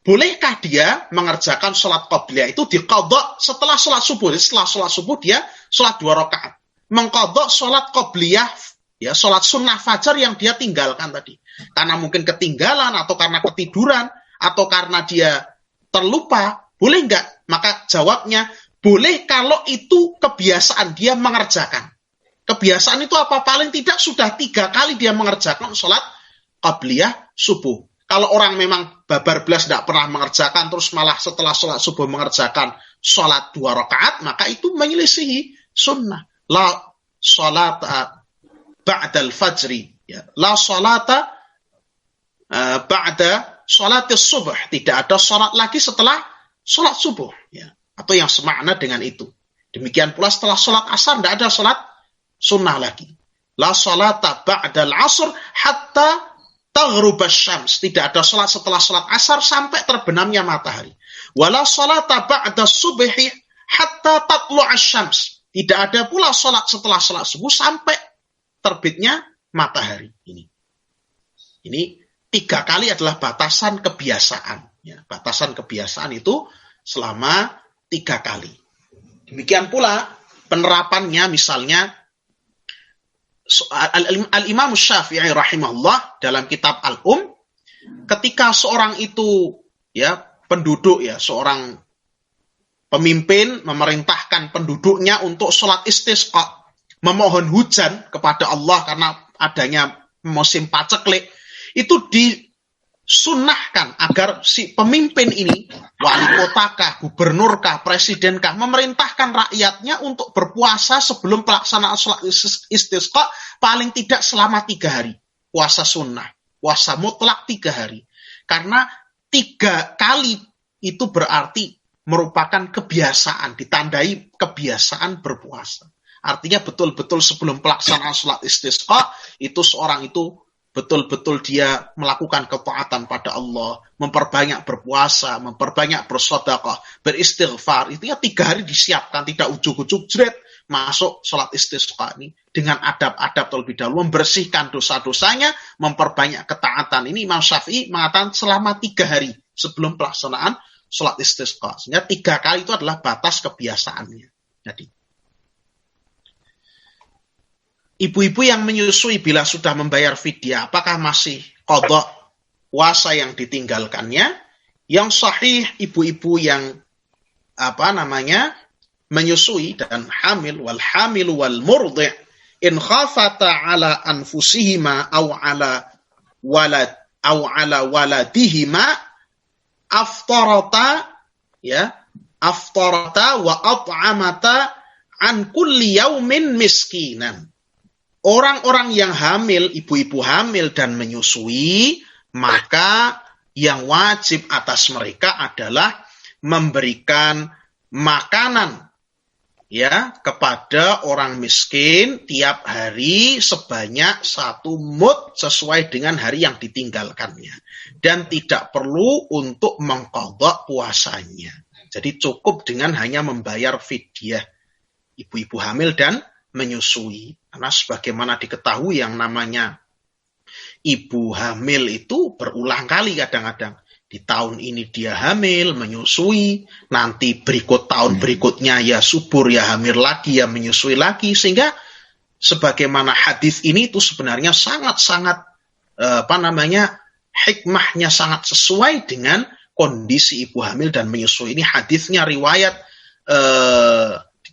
Bolehkah dia mengerjakan sholat qabliyah itu diqadha setelah sholat subuh? Setelah sholat subuh dia sholat 2 rakaat. Mengqadha sholat qabliyah, ya, sholat sunnah fajar yang dia tinggalkan tadi. Karena mungkin ketinggalan atau karena ketiduran atau karena dia terlupa, boleh enggak? Maka jawabnya, boleh kalau itu kebiasaan dia mengerjakan. Kebiasaan itu apa? Paling tidak sudah 3 kali dia mengerjakan sholat qabliyah subuh. Kalau orang memang babar belas tidak pernah mengerjakan, terus malah setelah sholat subuh mengerjakan sholat 2 rakaat, maka itu menyelisihi sunnah. La sholata ba'dal fajri. Ya. La sholata ba'da sholatis subuh. Tidak ada sholat lagi setelah sholat subuh. Ya. Atau yang semakna dengan itu. Demikian pula setelah sholat asar, tidak ada sholat sunnah lagi. La sholata ba'dal asr hatta taghrubas syams. Tidak ada sholat setelah sholat asar sampai terbenamnya matahari. Wala sholata ba'da subhi hatta tatlu'as syams. Tidak ada pula sholat setelah sholat subuh sampai terbitnya matahari. Ini 3 kali adalah batasan kebiasaan. Ya, batasan kebiasaan itu selama 3 kali. Demikian pula penerapannya misalnya Al-Imam Syafi'i rahimahullah dalam kitab Al-Um, ketika seorang itu ya penduduk ya seorang pemimpin memerintahkan penduduknya untuk sholat istisqa, memohon hujan kepada Allah karena adanya musim paceklik, itu disunnahkan agar si pemimpin ini, wali kotakah, gubernurkah, presidenkah, memerintahkan rakyatnya untuk berpuasa sebelum pelaksanaan sholat istisqa paling tidak selama 3 hari. Puasa sunnah, puasa mutlak 3 hari. Karena 3 kali itu berarti merupakan kebiasaan, ditandai kebiasaan berpuasa. Artinya betul-betul sebelum pelaksanaan sholat istisqa, itu seorang itu betul-betul dia melakukan ketaatan pada Allah, memperbanyak berpuasa, memperbanyak bersedekah, beristighfar. Itu ya 3 hari disiapkan, tidak ujuk-ujuk jret masuk sholat istisqa ini dengan adab-adab terlebih dahulu, membersihkan dosa-dosanya, memperbanyak ketaatan. Ini Imam Syafi'i mengatakan selama 3 hari sebelum pelaksanaan sholat istisqa. Sehingga 3 kali itu adalah batas kebiasaannya. Jadi ibu-ibu yang menyusui bila sudah membayar fidyah, apakah masih qadha puasa yang ditinggalkannya? Yang sahih, ibu-ibu yang menyusui dan hamil, wal hamilu wal murdi' in khafata ala anfusihima aw ala waladihima aftarata wa at'amata an kulli yaumin miskinan. Orang-orang yang hamil, ibu-ibu hamil dan menyusui, maka yang wajib atas mereka adalah memberikan makanan kepada orang miskin tiap hari sebanyak 1 mud sesuai dengan hari yang ditinggalkannya. Dan tidak perlu untuk mengqadha puasanya. Jadi cukup dengan hanya membayar fidyah ibu-ibu hamil dan menyusui. Karena sebagaimana diketahui yang namanya ibu hamil itu berulang kali kadang-kadang. Di tahun ini dia hamil, menyusui, nanti tahun berikutnya ya subur, ya hamil lagi, ya menyusui lagi. Sehingga sebagaimana hadis ini itu sebenarnya sangat-sangat hikmahnya sangat sesuai dengan kondisi ibu hamil dan menyusui. Ini hadisnya riwayat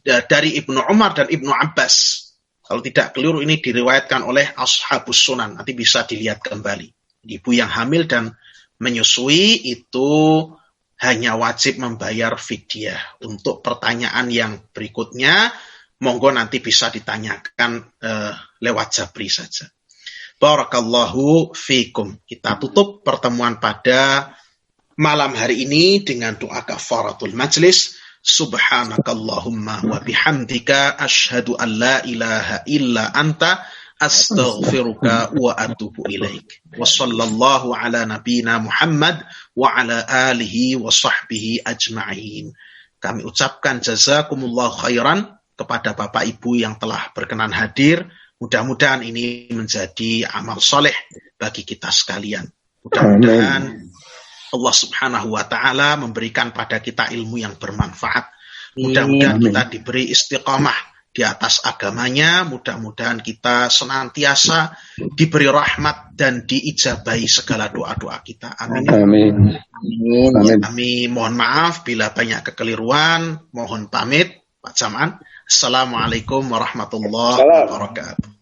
dari Ibnu Umar dan Ibnu Abbas. Kalau tidak keliru ini diriwayatkan oleh Ashabus Sunan. Nanti bisa dilihat kembali. Ibu yang hamil dan menyusui itu hanya wajib membayar fidyah. Untuk pertanyaan yang berikutnya, monggo nanti bisa ditanyakan lewat Jabri saja. Barakallahu fikum. Kita tutup pertemuan pada malam hari ini dengan doa kafaratul majlis. Subhanakallahumma wa bihamdika asyhadu an la ilaha illa anta astaghfiruka wa atubu ilaik. Wa sallallahu ala nabina Muhammad wa ala alihi wa sahbihi ajma'in. Kami ucapkan jazakumullahu khairan kepada Bapak Ibu yang telah berkenan hadir. Mudah-mudahan ini menjadi amal soleh bagi kita sekalian. Mudah-mudahan Allah Subhanahu wa ta'ala memberikan pada kita ilmu yang bermanfaat. Mudah-mudahan kita diberi istiqamah di atas agamanya. Mudah-mudahan kita senantiasa diberi rahmat dan diijabahi segala doa-doa kita. Amin. Amin. Kami mohon maaf bila banyak kekeliruan. Mohon pamit, Pak Jam'an. Assalamualaikum warahmatullahi wabarakatuh.